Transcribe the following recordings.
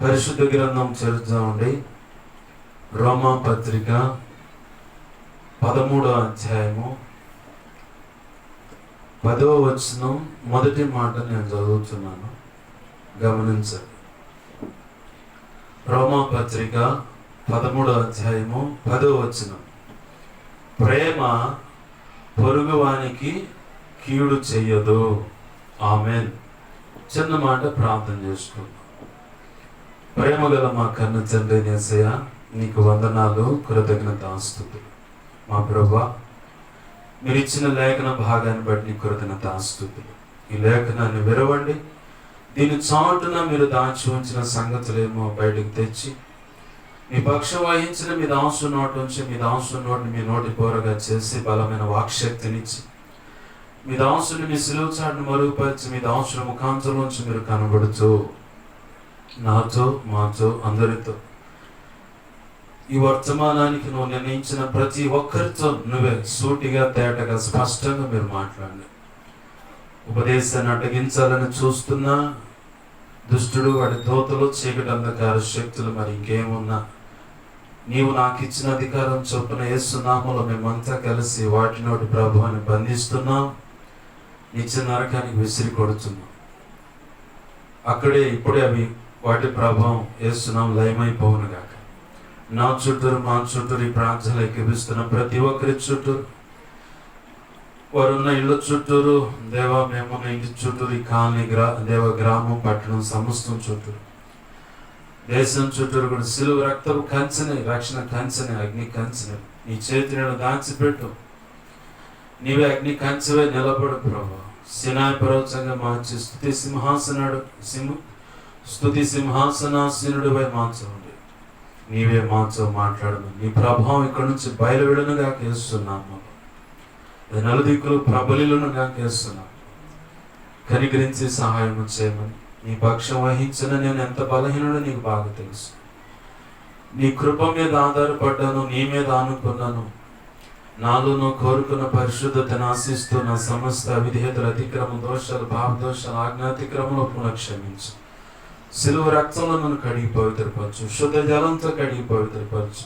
పరిశుద్ధ గ్రంథం చదువుతామండి. రోమా పత్రిక 13వ అధ్యాయము 10వ వచనం మొదటి మాట నేను చదువుతున్నాను, గమనించండి. రోమా పత్రిక 13వ అధ్యాయము 10వ వచనం. ప్రేమ పొరుగువానికి కీడు చెయ్యదు. ఆమేన్. చిన్న మాట ప్రార్థన చేసుకుందాం. ప్రేమ గల మా కన్న తండ్రి యేసయ్య, నీకు వందనాలు, కృతజ్ఞతాస్తుతులు. మా ప్రభువా, మీరు ఇచ్చిన లేఖన భాగాన్ని బట్టి నీ కృతజ్ఞతాస్తుతులు. ఈ లేఖనాన్ని విరవండి, దీని చాటున మీరు దాచి ఉంచిన సంగతులేమో బయటకు తెచ్చి మీ పక్షం వహించిన మీ దాసు నోటి నుంచి మీ దాసు నోటిని మీ నోటి పోరగా చేసి బలమైన వాక్శక్తినిచ్చి మీ దాసుని మీ సిలువ చాటును మరుగుపరిచి మీ దాసుని ముఖాంతరం నుంచి మీరు కనబడుతూ నాతో మాతో అందరితో ఈ వర్తమానానికి నువ్వు నిర్ణయించిన ప్రతి ఒక్కరితో నువ్వే సూటిగా తేటగా స్పష్టంగా మీరు మాట్లాడండి. ఉపదేశాన్ని అడ్డగించాలని చూస్తున్నా దుష్టుడు, వాడి దోతలు, చీకటి అంధకార శక్తులు, మరి ఇంకేమున్నా నీవు నాకు ఇచ్చిన అధికారం చొప్పున యేసు నామములో మేమంతా కలిసి వాటినోటి ప్రభువాన్ని బంధిస్తున్నాం, నిత్య నరకానికి విసిరి కొడుతున్నాం. అక్కడే ఇప్పుడే అవి వాటి ప్రభావం యేసునామములో లయమైపోవును గాక. నా చుట్టూరు మా చుట్టూరు ఈ ప్రార్థనలు ఎక్కిపిస్తున్న ప్రతి ఒక్కరి చుట్టూరు, వారున్న ఇళ్ళ చుట్టూరు, దేవా మేమున్న ఇంటి చుట్టూరు, ఈ కాలనీ దేవ గ్రామం పట్టణం సమస్తం చుట్టూరు, దేశం చుట్టూరు కూడా సిలువ రక్తపు కంచెని, రక్షణ కంచెని, అగ్ని కంచెని నీ చేతిని దాచిపెట్టు. నీవే అగ్ని కంచెవే నిలబడు ప్రభా. సినాయి పర్వతంగా మార్చి స్తుతి సింహాసనాసీనుడిపై మార్చండి. నీవే మాతో మాట్లాడమని నీ ప్రభావం ఇక్కడి నుంచి బయలువెడనుగా కేస్తున్నాము. నలుదిక్కులు ప్రబలిలునుగా కేస్తున్నాము. కనికరించి సహాయం చేయమని నీ పక్షం వహించిన నేను ఎంత బలహీనుడో నీకు బాగా తెలుసు. నీ కృప మీద ఆధారపడ్డాను, నీ మీద ఆనుకున్నాను. నాలో నువ్వు కోరుకున్న పరిశుద్ధతను ఆశిస్తూ నా సమస్త అవిధేయతలు, అతిక్రమ దోషాలు, భావ దోషాలు, ఆజ్ఞాతిక్రమంలో పునఃక్షమించు. సిలువ రక్తంలో నన్ను కడిగి పవిత్రపరచు, శుద్ధ జలంతో కడిగి పవిత్రపరచు.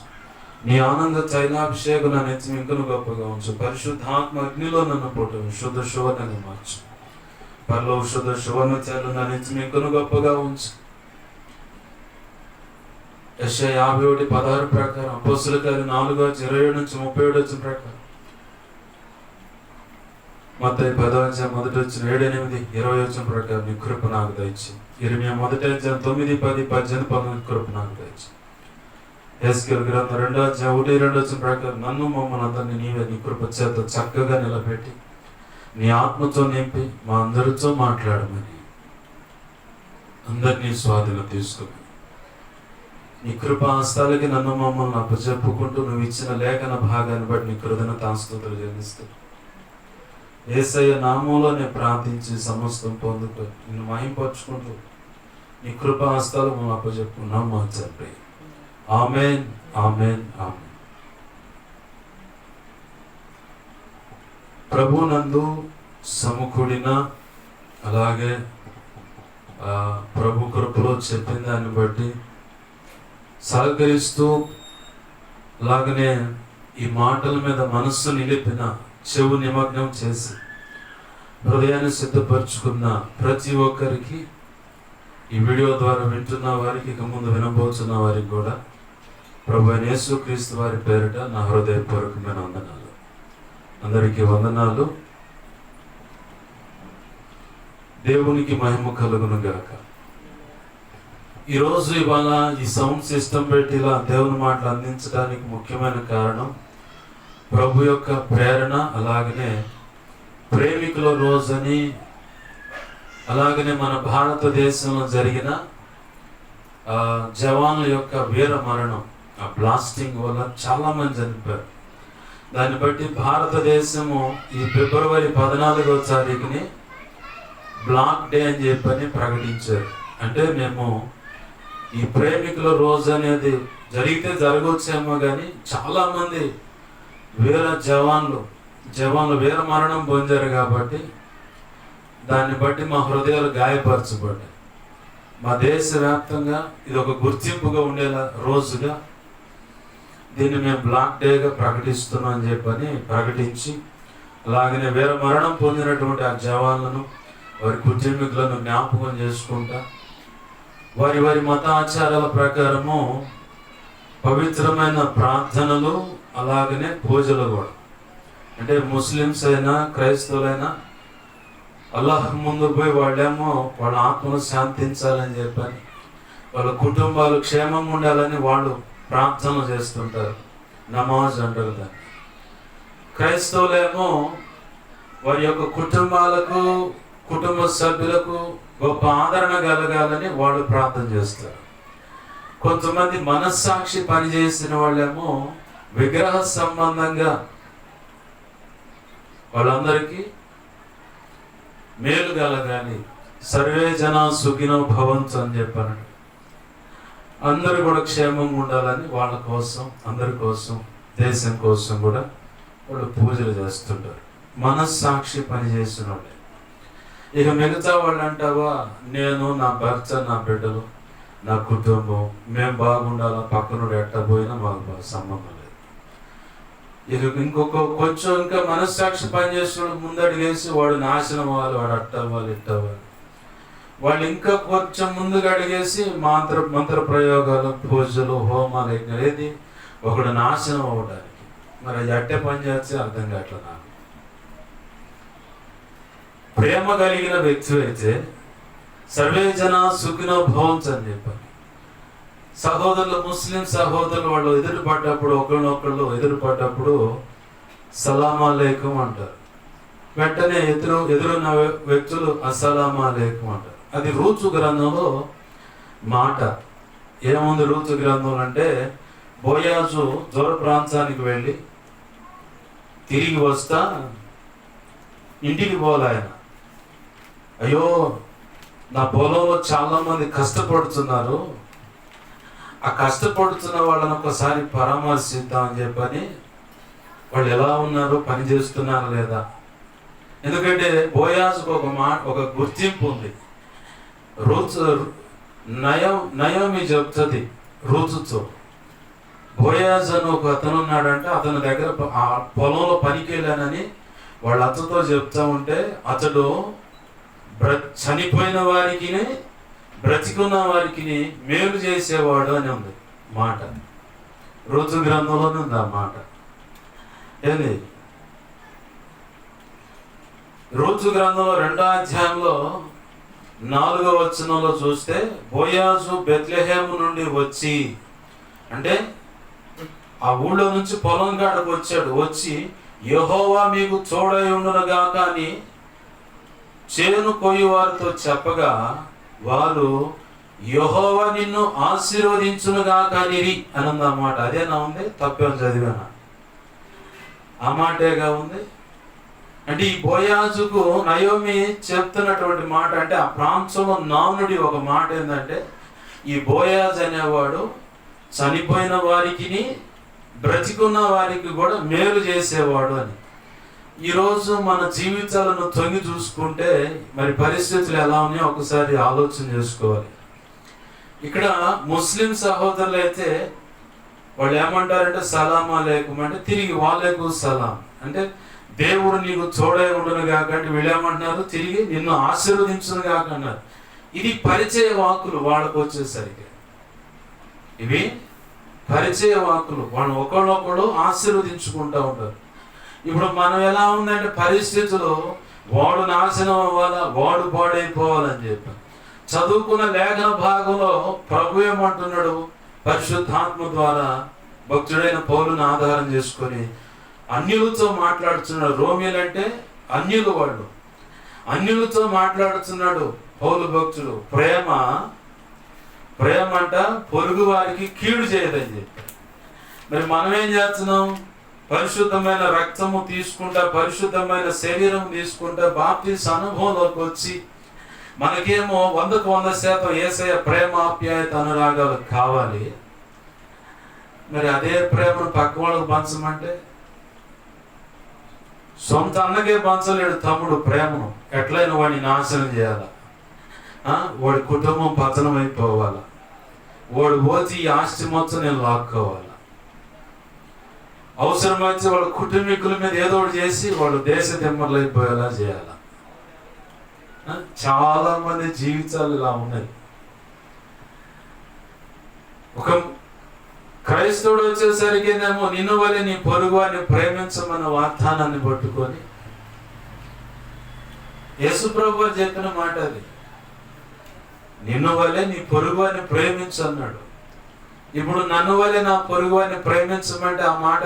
నీ ఆనంద తైలాభిషేకం నా నెత్తి ఇంకను గొప్పగా ఉంచు. పరిశుద్ధాత్మ అగ్నిలో నన్ను పుట్టు, శుద్ధ సువర్ణంగా మార్చు. పరలో శుద్ధ సువర్ణ తైలు నా నెత్తి ఇంకను గొప్పగా ఉంచు. యెషయా 51:16 ప్రకారం, అపోస్తలుల కార్యం 4:27 నుంచి 37 ప్రకారం, మత్తయి 10:1-7-8 ప్రకారం నీ కృప నాకు దయచేయి. ఇర్మియా 1:9-10-18 కృప నాకు దయచేయి. హెస్కేలు గ్రంథం 2:1-2 ప్రకారం నన్ను మమ్మల్ని అందరినీ నీవే నీ కృప చేత చక్కగా నిలబెట్టి నీ ఆత్మతో నింపి మా అందరితో మాట్లాడమని, అందరినీ స్వాధీనం తీసుకోమని, నీ కృపా హస్తాలకి నన్ను మమ్మల్ని అప్పచెప్పుకుంటూ నువ్వు ఇచ్చిన లేఖన భాగాన్ని బట్టి నీ కృతజ్ఞతాస్తుతులు చెల్లిస్తూ యేసయ్య నామములో నేను ప్రార్థించి సమస్తం పొందుకో నిన్ను మహింపరచుకుంటూ నీ కృపా హస్తాలు మనం అప్పచెప్పుకున్నాం మా తండ్రి. ఆమేన్, ఆమేన్, ఆమేన్. ప్రభునందు సమకూడిన, అలాగే ప్రభు కృపలో చెప్పిన దాన్ని బట్టి సహకరిస్తూ, అలాగనే ఈ మాటల మీద మనస్సు నిలిపిన, చెవు నిమగ్నం చేసి హృదయాన్ని సిద్ధపరచుకున్న ప్రతి ఒక్కరికి, ఈ వీడియో ద్వారా వింటున్న వారికి, ఇక ముందు వినబోతున్న వారికి కూడా ప్రభు అయిన యేసుక్రీస్తు వారి పేరిట నా హృదయపూర్వకమైన వందనాలు. అందరికీ వందనాలు. దేవునికి మహిమ కలుగును గాక. ఇవాళ ఈ సౌండ్ సిస్టమ్ పెట్టి ఇలా దేవుని మాటలు అందించడానికి ముఖ్యమైన కారణం ప్రభు యొక్క ప్రేరణ, అలాగనే ప్రేమికుల రోజని, అలాగనే మన భారతదేశంలో జరిగిన జవాన్ల యొక్క వీర మరణం, ఆ బ్లాస్టింగ్ వల్ల చాలా మంది చనిపోయారు. దాన్ని బట్టి భారతదేశము ఈ ఫిబ్రవరి 14వ తారీఖుని బ్లాక్ డే అని చెప్పని ప్రకటించారు. అంటే మేము ఈ ప్రేమికుల రోజు అనేది జరిగితే జరగవచ్చేమో కానీ చాలా మంది వీర జవాన్లు వీర మరణం పొందారు కాబట్టి దాన్ని బట్టి మా హృదయాలు గాయపరచబడ్డాయి. మా దేశవ్యాప్తంగా ఇది ఒక గుర్తింపుగా ఉండేలా రోజుగా దీన్ని మేము బ్లాక్ డేగా ప్రకటిస్తున్నాం అని చెప్పని ప్రకటించి, అలాగనే వీర మరణం పొందినటువంటి ఆ జవాన్లను, వారి కుటుంబీకులను జ్ఞాపకం చేసుకుంటా, వారి వారి మత ఆచారాల ప్రకారము పవిత్రమైన ప్రార్థనలు, అలాగనే పూజలు కూడా. అంటే ముస్లిమ్స్ అయినా క్రైస్తవులైనా అల్లాహ్ ముందు పోయి వాళ్ళేమో వాళ్ళ ఆత్మను శాంతించాలని చెప్పని, వాళ్ళ కుటుంబాలు క్షేమంగా ఉండాలని వాళ్ళు ప్రార్థనలు చేస్తుంటారు, నమాజ్ అంటారు దాన్ని. క్రైస్తవులేమో వారి యొక్క కుటుంబాలకు, కుటుంబ సభ్యులకు గొప్ప ఆదరణ కలగాలని వాళ్ళు ప్రార్థన చేస్తారు. కొంతమంది మనస్సాక్షి పనిచేసిన వాళ్ళేమో విగ్రహ సంబంధంగా వాళ్ళందరికీ మేలు కలగాలి, సర్వే జన సుఖినో భవంతు అని చెప్పాను. అందరూ కూడా క్షేమంగా ఉండాలని వాళ్ళ కోసం, అందరి కోసం, దేశం కోసం కూడా వాళ్ళు పూజలు చేస్తుంటారు, మనస్సాక్షి పనిచేసిన వాళ్ళే. ఇక మిగతా వాళ్ళు అంటావా, నేను, నా భర్త, నా బిడ్డలు, నా కుటుంబం, మేము బాగుండాలా, పక్కనుడు ఎట్టబోయినా మాకు సంబంధం లేదు. ఇక ఇంకొక కొంచెం ఇంకా మనస్సాక్షి పనిచేసిన ముందడిగేసి వాడు నాశనం అవ్వాలి, వాడు అట్టవ్వాలి, ఇట్టవ్వాలి. వాళ్ళు ఇంకా కొంచెం ముందుగా అడిగేసి మంత్ర ప్రయోగాలు, పూజలు, హోమాలు, ఏది ఒకడు నాశనం అవ్వడానికి. మరి అది అట్టే పని చేస్తే అర్థం కావట్లే నాకు. ప్రేమ కలిగిన వ్యక్తి అయితే సర్వే జన సుఖినో భవంతు అని చెప్పారు. సహోదరులు, ముస్లిం సహోదరులు వాళ్ళు ఎదురుపడ్డప్పుడు, ఒకరినొకళ్ళు ఎదురుపడ్డప్పుడు సలాం అలైకుం అంటారు. వెంటనే ఎదురున్న వ్యక్తులు అస్సలాము అలైకుం అంటారు. అది రూతు గ్రంథంలో మాట. ఏముంది రూతు గ్రంథం అంటే, బోయాజు దూర ప్రాంతానికి వెళ్ళి తిరిగి వస్తా ఇంటికి పోలే ఆయన. అయ్యో, నా పొలంలో చాలా మంది కష్టపడుతున్నారు, ఆ కష్టపడుతున్న వాళ్ళని ఒకసారి పరామర్శిద్దామని చెప్పని, వాళ్ళు ఎలా ఉన్నారు, పని చేస్తున్నారా లేదా. ఎందుకంటే బోయాజుకు ఒక గుర్తింపు ఉంది. నయోమి చెప్తుంది రూతుతో, బోయాజ్ అని ఒక అతను ఉన్నాడంటే అతని దగ్గర ఆ పొలంలో పనికి వెళ్ళానని వాళ్ళ అత్తతో చెప్తా ఉంటే, అతడు చనిపోయిన వారికి, బ్రతికున్న వారికి మేలు చేసేవాడు అని ఉంది మాట. రూతు గ్రంథంలోనే ఉంది ఆ మాట. ఏంది రూతు గ్రంథంలో 2వ అధ్యాయంలో 4వ వచనంలో చూస్తే, బోయాజు బెత్లెహేము నుండి వచ్చి, అంటే ఆ ఊళ్ళో నుంచి పొలం కాడకు వచ్చాడు. వచ్చి యెహోవా మీకు తోడై ఉండునుగాక అని చేను కొయ్యి వారితో చెప్పగా, వారు యెహోవా నిన్ను ఆశీర్వదించునుగాక అనిరి అని ఉంది ఆ మాట. అదేనా ఉంది? తప్పేం చదివానా? ఆ మాటేగా ఉంది. అంటే ఈ బోయాజుకు నయోమి చెప్తున్నటువంటి మాట, అంటే ఆ ప్రాంతంలో నానుడి ఒక మాట ఏంటంటే, ఈ బోయాజ్ అనేవాడు చనిపోయిన వారికి, బ్రతికున్న వారికి కూడా మేలు చేసేవాడు అని. ఈరోజు మన జీవితాలను తొంగి చూసుకుంటే మరి పరిస్థితులు ఎలా ఉన్నాయో ఒకసారి ఆలోచన చేసుకోవాలి. ఇక్కడ ముస్లిం సహోదరులు అయితే వాళ్ళు ఏమంటారంటే సలాం అలైకుం అంటే తిరిగి వాళ్ళకు సలాం, అంటే దేవుడు నీకు తోడై ఉండును గాక అంటే వీళ్ళు ఏమంటున్నారు, తిరిగి నిన్ను ఆశీర్వదించును గాక అన్నారు. ఇది పరిచయ వాక్కులు వాళ్ళకు వచ్చేసరికి, ఇవి పరిచయ వాక్కులు. వాళ్ళు ఒకళ్ళొకళ్ళు ఆశీర్వదించుకుంటూ ఉంటారు. ఇప్పుడు మనం ఎలా ఉందంటే పరిస్థితులు, వాడు నాశనం అవ్వాలా, వాడు పాడైపోవాలని చెప్పి చదువుకున్న లేఖన భాగంలో ప్రభు ఏమంటున్నాడు, పరిశుద్ధాత్మ ద్వారా భక్తుడైన పౌలుని ఆధారం చేసుకొని అన్యులతో మాట్లాడుతున్నాడు. రోమిలు అంటే అన్యులు, వాళ్ళు అన్యులతో మాట్లాడుతున్నాడు పౌలు భక్తుడు. ప్రేమ అంట పొరుగు వారికి కీడు చేయదని చెప్పి. మరి మనం ఏం చేస్తున్నాం? పరిశుద్ధమైన రక్తము తీసుకుంటా, పరిశుద్ధమైన శరీరం తీసుకుంటా, బాప్తిస్మ అనుభవంలోకి వచ్చి మనకేమో 100% యేసయ్య ప్రేమ, ఆప్యాయత, అనురాగాలు కావాలి. మరి అదే ప్రేమను పక్క వాళ్ళకు పంచమంటే, సొంత అన్నకే పంచలేడు తమ్ముడు ప్రేమను, ఎట్లయినా వాడిని నాశనం చేయాల. వాడి కుటుంబం పతనం అయిపోవాలా, వాడు పోతే ఈ ఆస్తి మొత్తం నేను లాక్కోవాలా, అవసరమైతే వాళ్ళ కుటుంబీకుల మీద ఏదో ఒకటి చేసి వాళ్ళు దేశ దిమ్మర్లు అయిపోయేలా చేయాలా. చాలా మంది జీవితాలు ఇలా ఉన్నాయి. ఒక క్రైస్తవుడు వచ్చేసరికి ఏమో నిన్ను వలె నీ పొరుగు అని ప్రేమించమన్న వాగ్దానాన్ని పట్టుకొని, యేసుప్రభు చెప్పిన మాట అది, నిన్ను వలె నీ పొరుగు అని ప్రేమించన్నాడు. ఇప్పుడు నన్ను వలె నా పొరుగు అని ప్రేమించమంటే ఆ మాట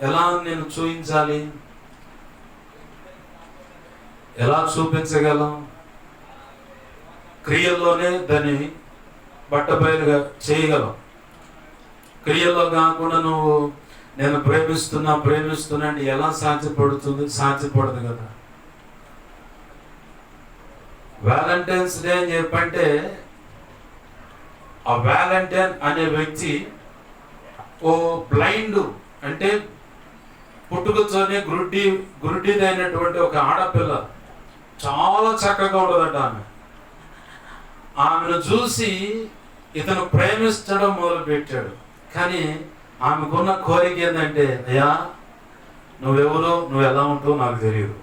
ఎలా నేను చూపించాలి, ఎలా చూపించగలం? క్రియల్లోనే దాన్ని బట్టబయలుగా చేయగలం. క్రియల్లో కాకుండా నువ్వు నేను ప్రేమిస్తున్నా అంటే ఎలా సాధ్యపడుతుంది? సాధ్యపడదు కదా. వ్యాలంటైన్స్ డే అని చెప్పంటే ఆ వ్యాలంటైన్ అనే వ్యక్తి ఓ బ్లైండ్, అంటే పుట్టుకతోనే గురుడిదైనటువంటి ఒక ఆడపిల్ల, చాలా చక్కగా ఉండదట ఆమె. ఆమెను చూసి ఇతను ప్రేమించడం మొదలుపెట్టాడు. కానీ ఆమెకున్న కోరిక ఏంటంటే, అయ్యా నువ్వెవరో, నువ్వు ఎలా ఉంటావో నాకు తెలియదు,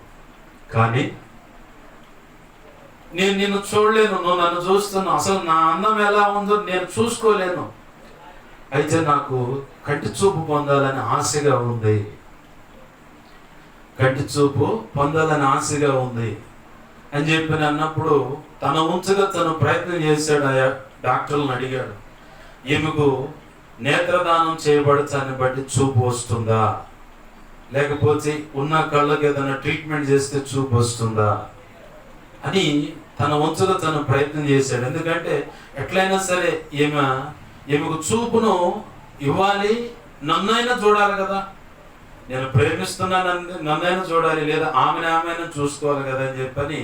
కానీ నేను నిన్ను చూడలేను, నువ్వు నన్ను చూస్తున్నావు, అసలు నా అందం ఎలా ఉందో నేను చూసుకోలేను, అయితే నాకు కంటి చూపు పొందాలని ఆశగా ఉంది, కంటి చూపు పొందాలని ఆశగా ఉంది అని చెప్పి అన్నప్పుడు తన ఉంచగా తను ప్రయత్నం చేశాడు. ఆ డాక్టర్లను అడిగాడు, ఈమెకు నేత్రదానం చేయబడతాన్ని బట్టి చూపు వస్తుందా, లేకపోతే ఉన్న కళ్ళకి ఏదైనా ట్రీట్మెంట్ చేస్తే చూపు వస్తుందా అని తన వంతుగా తను ప్రయత్నం చేశాడు. ఎందుకంటే ఎట్లయినా సరే ఈమెకు చూపును ఇవ్వాలి, నన్నైనా చూడాలి కదా, నేను ప్రేమిస్తున్నాను నన్నైనా చూడాలి, లేదా ఆమెను చూసుకోవాలి కదా అని చెప్పని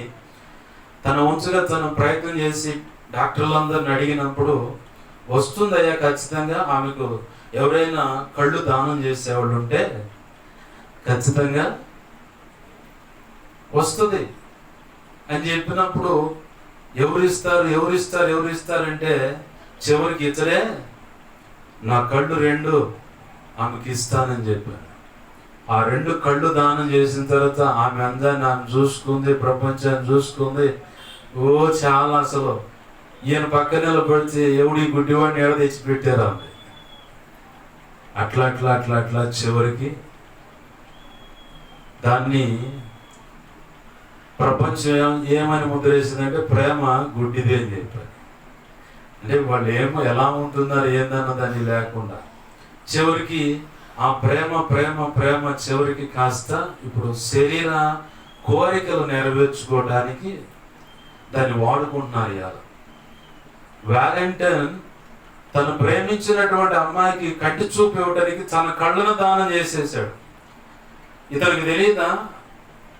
తన వంతుగా తను ప్రయత్నం చేసి డాక్టర్లందరిని అడిగినప్పుడు, వస్తుందయ్యా ఖచ్చితంగా, ఆమెకు ఎవరైనా కళ్ళు దానం చేసేవాళ్ళు ఉంటే ఖచ్చితంగా వస్తుంది అని చెప్పినప్పుడు, ఎవరిస్తారంటే చివరికి ఇతరే నా కళ్ళు 2 ఆమెకి ఇస్తానని చెప్పారు. ఆ 2 కళ్ళు దానం చేసిన తర్వాత ఆమె అందాన్ని ఆమె చూసుకుంది, ప్రపంచాన్ని చూసుకుంది. చాలా అసలు ఈయన పక్కన నిలబడితే ఎవడి గుడ్డివాడిని ఎడ తెచ్చి పెట్టారు ఆమె. అట్లా చివరికి దాన్ని ప్రపంచం ఏమని ముద్రేసిందంటే ప్రేమ గుడ్డిది అని చెప్పారు. అంటే వాళ్ళు ఎలా ఉంటున్నారు ఏందన్న దాన్ని లేకుండా చివరికి ఆ ప్రేమ చివరికి కాస్త ఇప్పుడు శరీర కోరికలు నెరవేర్చుకోవడానికి దాన్ని వాడుకుంటున్నారు. ఇవాళ వ్యాలంటైన్ తను ప్రేమించినటువంటి అమ్మాయికి కంటి చూపు ఇవ్వడానికి తన కళ్ళను దానం చేసేసాడు. ఇతనికి తెలియదా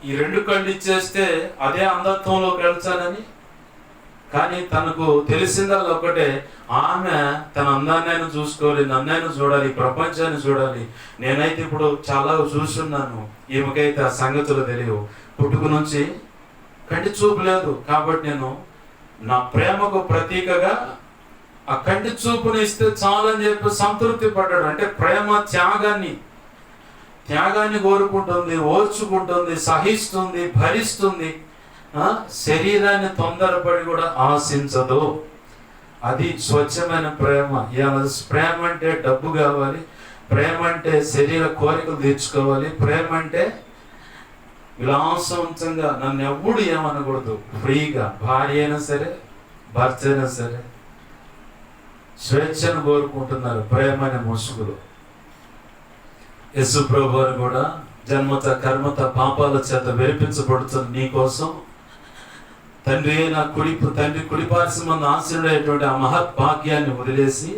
ఈ 2 కళ్ళు ఇచ్చేస్తే అదే అంధత్వంలోకి వెళ్తానని? కానీ తనకు తెలిసిందల్లా ఒకటే, ఆమె తన అందాన్నైనా చూసుకోవాలి, నన్నైనా చూడాలి, ప్రపంచాన్ని చూడాలి. నేనైతే ఇప్పుడు చాలా చూస్తున్నాను, ఈమెకైతే ఆ సంగతులు తెలియవు, పుట్టుక నుంచి కంటి చూపు లేదు, కాబట్టి నేను నా ప్రేమకు ప్రతీకగా ఆ కంటి చూపుని ఇస్తే చాలని చెప్పి సంతృప్తి పడ్డాడు. అంటే ప్రేమ త్యాగాన్ని కోరుకుంటుంది, ఓర్చుకుంటుంది, సహిస్తుంది, భరిస్తుంది, శరీరాన్ని తొందరపడి కూడా ఆశించదు. అది స్వచ్ఛమైన ప్రేమ. ప్రేమ అంటే డబ్బు కావాలి, ప్రేమ అంటే శరీర కోరికలు తీర్చుకోవాలి, ప్రేమ అంటే విలాసవంతంగా నన్ను ఎప్పుడు ఏమనకూడదు, ఫ్రీగా, భార్య అయినా సరే భర్త అయినా సరే స్వేచ్ఛను కోరుకుంటున్నారు ప్రేమ అనే ముసుగులు. యేసు ప్రభువు కూడా జన్మత కర్మత పాపాల చేత వెలిపించబడుతున్న నీ కోసం తండ్రి కుడిపార్శ్వమందు ఆశీనుడైనటువంటి ఆ మహద్భాగ్యాన్ని వదిలేసి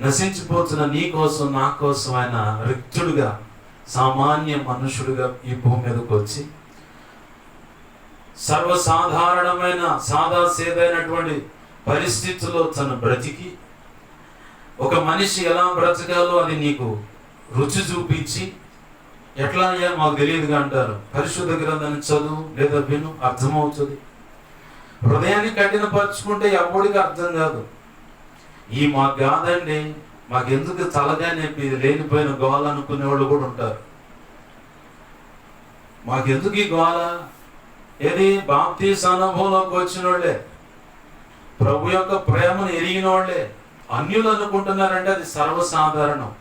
నశించిపోతున్న నీ కోసం నా కోసం ఆయన రిక్తుడుగా సామాన్య మనుషుడుగా ఈ భూమి మీదకి వచ్చి సర్వసాధారణమైన సాదాసేదైనటువంటి పరిస్థితుల్లో తను బ్రతికి ఒక మనిషి ఎలా బ్రతకాలో అది నీకు రుచి చూపించి, ఎట్లా అయ్యా మాకు తెలియదుగా అంటారు, పరిశుద్ధ గ్రంథాన్ని చదువు లేదా విను, అర్థమవుతుంది. హృదయాన్ని కఠినపరుచుకుంటే ఎవడికి అర్థం కాదు. ఈ మాకు కాదండి, మాకెందుకు తలగా నొప్పి, ఇది లేనిపోయిన గోల అనుకునే వాళ్ళు కూడా ఉంటారు. మాకెందుకు ఈ గోల? ఏది బాప్తీస అనుభవంలోకి వచ్చిన వాళ్ళే, ప్రభు యొక్క ప్రేమను ఎరిగిన వాళ్ళే అన్యులు అనుకుంటున్నారంటే అది సర్వసాధారణం.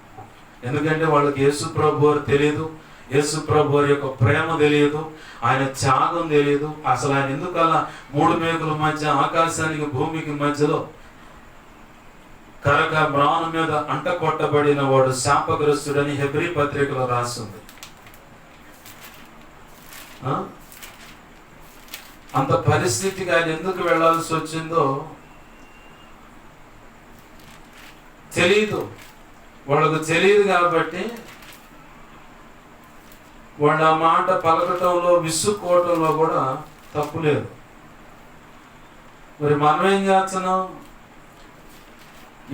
ఎందుకంటే వాళ్ళకి యేసు ప్రభు వారు తెలియదు, యేసు ప్రభు వారి యొక్క ప్రేమ తెలియదు, ఆయన త్యాగం తెలియదు. అసలు ఆయన ఎందుకలా 3 మేకుల మధ్య ఆకాశానికి భూమికి మధ్యలో కరక మ్రాను మీద అంట కొట్టబడిన వాడు శాపగ్రస్తుడని హెబ్రీ పత్రికలో రాస్తుంది. అంత పరిస్థితికి ఆయన ఎందుకు వెళ్ళాల్సి వచ్చిందో తెలియదు, వాళ్ళకు తెలియదు. కాబట్టి వాళ్ళ మాట పలకటంలో విసుక్కోవటంలో కూడా తప్పు లేదు. మరి మనం ఏం చేస్తున్నాం?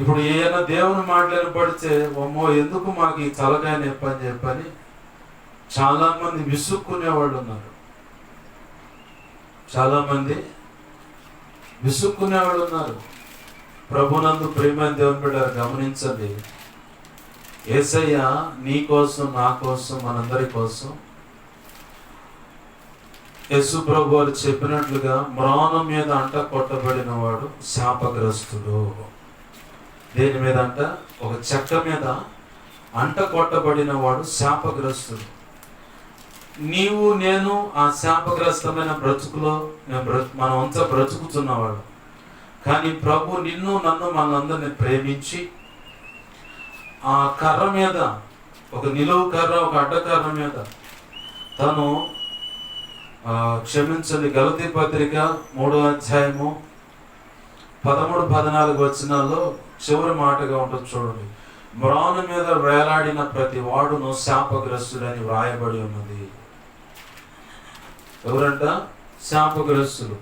ఇప్పుడు ఏమైనా దేవుని మాటలు పడితే అమ్మో ఎందుకు మాకు ఈ తలకాయ నొప్పి అని చెప్పని చాలా మంది విసుక్కునే వాళ్ళు ఉన్నారు. చాలా మంది విసుక్కునే వాళ్ళు ఉన్నారు. ప్రభునందు ప్రియమైన దేవుని బిడ్డలారా గమనించండి, యేసయ్య నీ కోసం, నా కోసం, మనందరి కోసం యేసు ప్రభు వారు చెప్పినట్లుగా మ్రాను మీద అంట కొట్టబడిన వాడు శాపగ్రస్తుడు. దేని మీద అంట? ఒక చెక్క మీద అంట కొట్టబడిన వాడు శాపగ్రస్తుడు. నీవు నేను ఆ శాపగ్రస్తమైన బ్రతుకులో మనం అంతా బ్రతుకుతున్నవాడు. కానీ ప్రభు నిన్ను నన్ను మనందరినీ ప్రేమించి ఆ కర్ర మీద, ఒక నిలువు కర్ర, ఒక అడ్డకర్ర మీద తను క్షమించండి, గలతీ పత్రిక 3వ అధ్యాయము 13-14 వచనాల్లో చివరి మాటగా ఉంటుంది చూడండి. మ్రాను మీద వేలాడిన ప్రతి వాడును శాపగ్రస్తుడని వ్రాయబడి ఉన్నది. ఎవరంట? శాపగ్రస్తులు.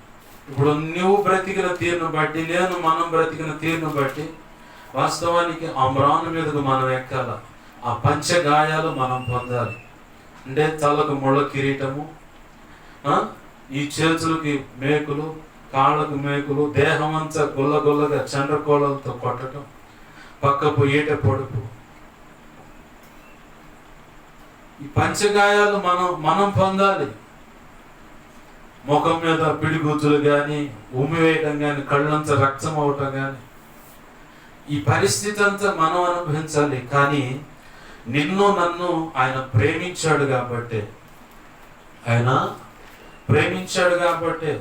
ఇప్పుడు నువ్వు బ్రతికిన తీరును బట్టి, మనం బ్రతికిన తీరును బట్టి వాస్తవానికి ఆ మ్రాను మీదకు మనం ఎక్కాల. ఆ పంచగాయాలు మనం పొందాలి. అంటే తలకు ముళ్ళ కిరీటము, ఈ చేతులకి మేకులు, కాళ్ళకు మేకులు, దేహం అంతా గుల్లగుల్లగా చండ్రకోళలతో కొట్టడం, పక్కపు ఈట పొడుపు, ఈ పంచగాయాలు మనం పొందాలి. ముఖం మీద పిడిగుద్దులు కానీ, ఉమ్మివేయటం కానీ, కళ్ళంతా రక్తం అవటం కానీ, ఈ పరిస్థితి అంతా మనం అనుభవించాలి. కానీ నిన్ను నన్ను ఆయన ప్రేమించాడు కాబట్టి,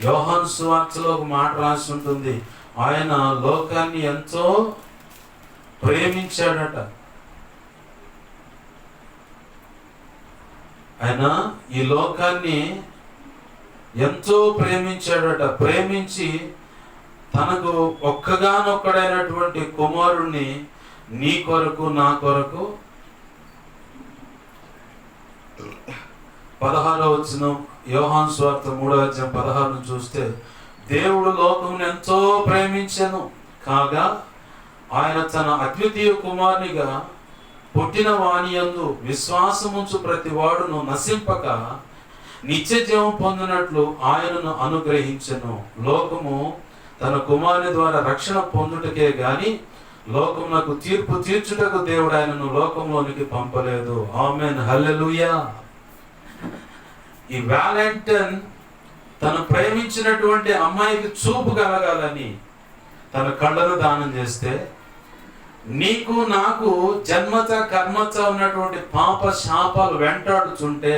యోహాను సువార్తలో ఒక మాట రాసి ఉంటుంది, ఆయన లోకాన్ని ఎంతో ప్రేమించాడట. ఆయన ఈ లోకాన్ని ఎంతో ప్రేమించాడట. ప్రేమించి తనకు ఒక్కగానొక్కడైనటువంటి కుమారుణ్ణి నీ కొరకు, నా కొరకు 16వ వచనం యోహాను సువార్త 3వ అధ్యాయం 16 చూస్తే, దేవుడు లోకమును ఎంతో ప్రేమించెను కాగా ఆయన తన అద్వితీయ కుమారునిగా పుట్టిన వాని యందు విశ్వాసముంచు ప్రతి వాడును నశింపక నిత్య జీవం పొందినట్లు ఆయనను అనుగ్రహించెను. లోకము తన కుమారుని ద్వారా రక్షణ పొందుటకే గాని లోకమునకు తీర్పు తీర్చుటకు దేవుడు ఆయనను లోకంలోనికి పంపలేదు. ఆమేన్, హల్లెలూయా. ఈ వ్యాలంటైన్ తను ప్రేమించినటువంటి అమ్మాయికి చూపు కలగాలని తన కళ్ళను దానం చేస్తే, నీకు నాకు జన్మత కర్మత ఉన్నటువంటి పాప శాపాలు వెంటాడుతుంటే,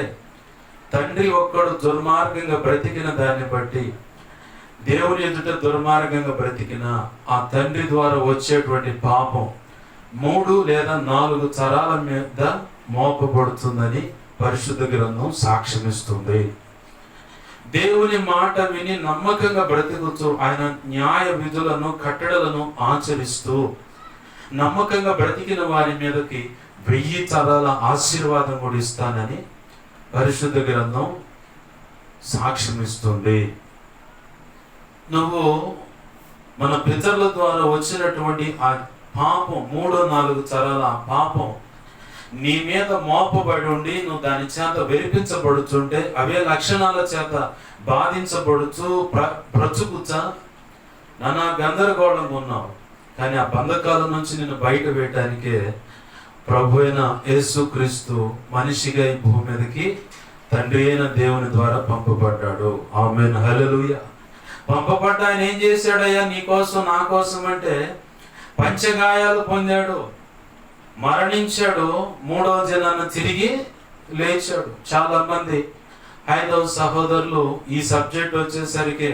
తండ్రి ఒక్కడు దుర్మార్గంగా బ్రతికిన దాన్ని బట్టి దేవుని ఎదుట దుర్మార్గంగా బ్రతికిన ఆ తండ్రి ద్వారా వచ్చేటువంటి పాపం 3 లేదా 4 తరాల మీద మోపబడుతుందని పరిశుద్ధ గ్రంథం సాక్ష్యమిస్తుంది. దేవుని మాట విని నమ్మకంగా బ్రతుకుతూ ఆయన న్యాయ విధులను, కట్టడలను ఆచరిస్తూ నమ్మకంగా బ్రతికిన వారి మీదకి 1000 తరాల ఆశీర్వాదం కూడా ఇస్తానని పరిశుద్ధ గ్రంథం సాక్ష్యమిస్తుంది. నువ్వు మన పితరుల ద్వారా వచ్చినటువంటి ఆ పాపం, 3-4 తరాల ఆ పాపం నీ మీద మోపబడి ఉండి నువ్వు దాని చేత వెరిపించబడుతుంటే, అవే లక్షణాల చేత బాధించబడుచు బ్రతుకుచా నానా గందరగోళంగా ఉన్నావు. కానీ ఆ బంధకాల నుంచి నిన్ను బయట పెట్టడానికే ప్రభు అయిన యేసుక్రీస్తు మనిషిగా ఈ భూమి మీదకి తండ్రి అయిన దేవుని ద్వారా పంపబడ్డాడు. ఆమేన్, హల్లెలూయా. పంపబడ్డ ఆయన ఏం చేశాడయ్యా నీ కోసం నా కోసం అంటే, పంచగాయాలు పొందాడు, మరణించాడు, మూడవ దినాన తిరిగి లేచాడు. చాలా మంది హైందవ సహోదరులు ఈ సబ్జెక్ట్ వచ్చేసరికి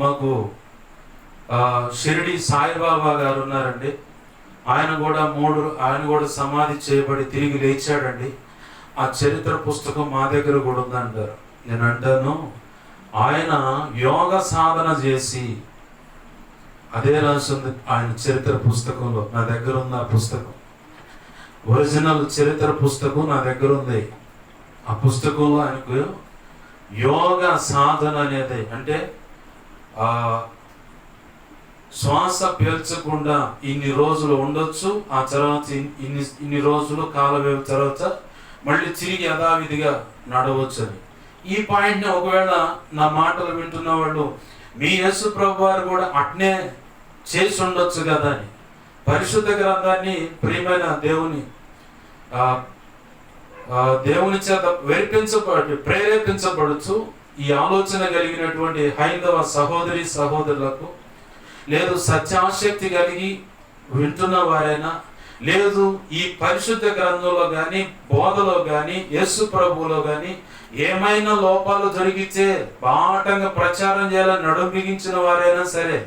మాకు షిరిడి సాయిబాబా గారు ఉన్నారండి. ఆయన కూడా సమాధి చేయబడి తిరిగి లేచాడండి. ఆ చరిత్ర పుస్తకం మా దగ్గర కూడా ఉందంటారు. నేను అంటాను, ఆయన యోగ సాధన చేసి, అదే రాసింది ఆయన చరిత్ర పుస్తకంలో. నా దగ్గర ఉంది ఆ పుస్తకం, ఒరిజినల్ చరిత్ర పుస్తకం నా దగ్గర ఉంది. ఆ పుస్తకంలో ఆయనకు యోగ సాధన అనేది, అంటే శ్వాస పీల్చకుండా ఇన్ని రోజులు ఉండొచ్చు, ఆ తర్వాత ఇన్ని రోజులు కాల వ్యవధి తర్వాత మళ్ళీ తిరిగి యథావిధిగా నడవచ్చు అని. ఈ పాయింట్ని ఒకవేళ నా మాటలు వింటున్న వాళ్ళు, మీ యేసు ప్రభు వారు కూడా అట్నే చేసి ఉండొచ్చు కదా అని పరిశుద్ధ గ్రంథాన్ని ప్రియమైన దేవుని చేత ప్రేరేపించబడుచు ఈ ఆలోచన కలిగినటువంటి హైందవ సహోదరి సహోదరులకు, లేదు సత్యాశక్తి కలిగి వింటున్న వారైనా, లేదు ఈ పరిశుద్ధ గ్రంథంలో కానీ బోధలో కానీ యేసు ప్రభువులో కానీ ఏమైనా లోపాలు జరిగితే బాటంగా ప్రచారం చేయాలని నడుము బిగించిన వారైనా సరే,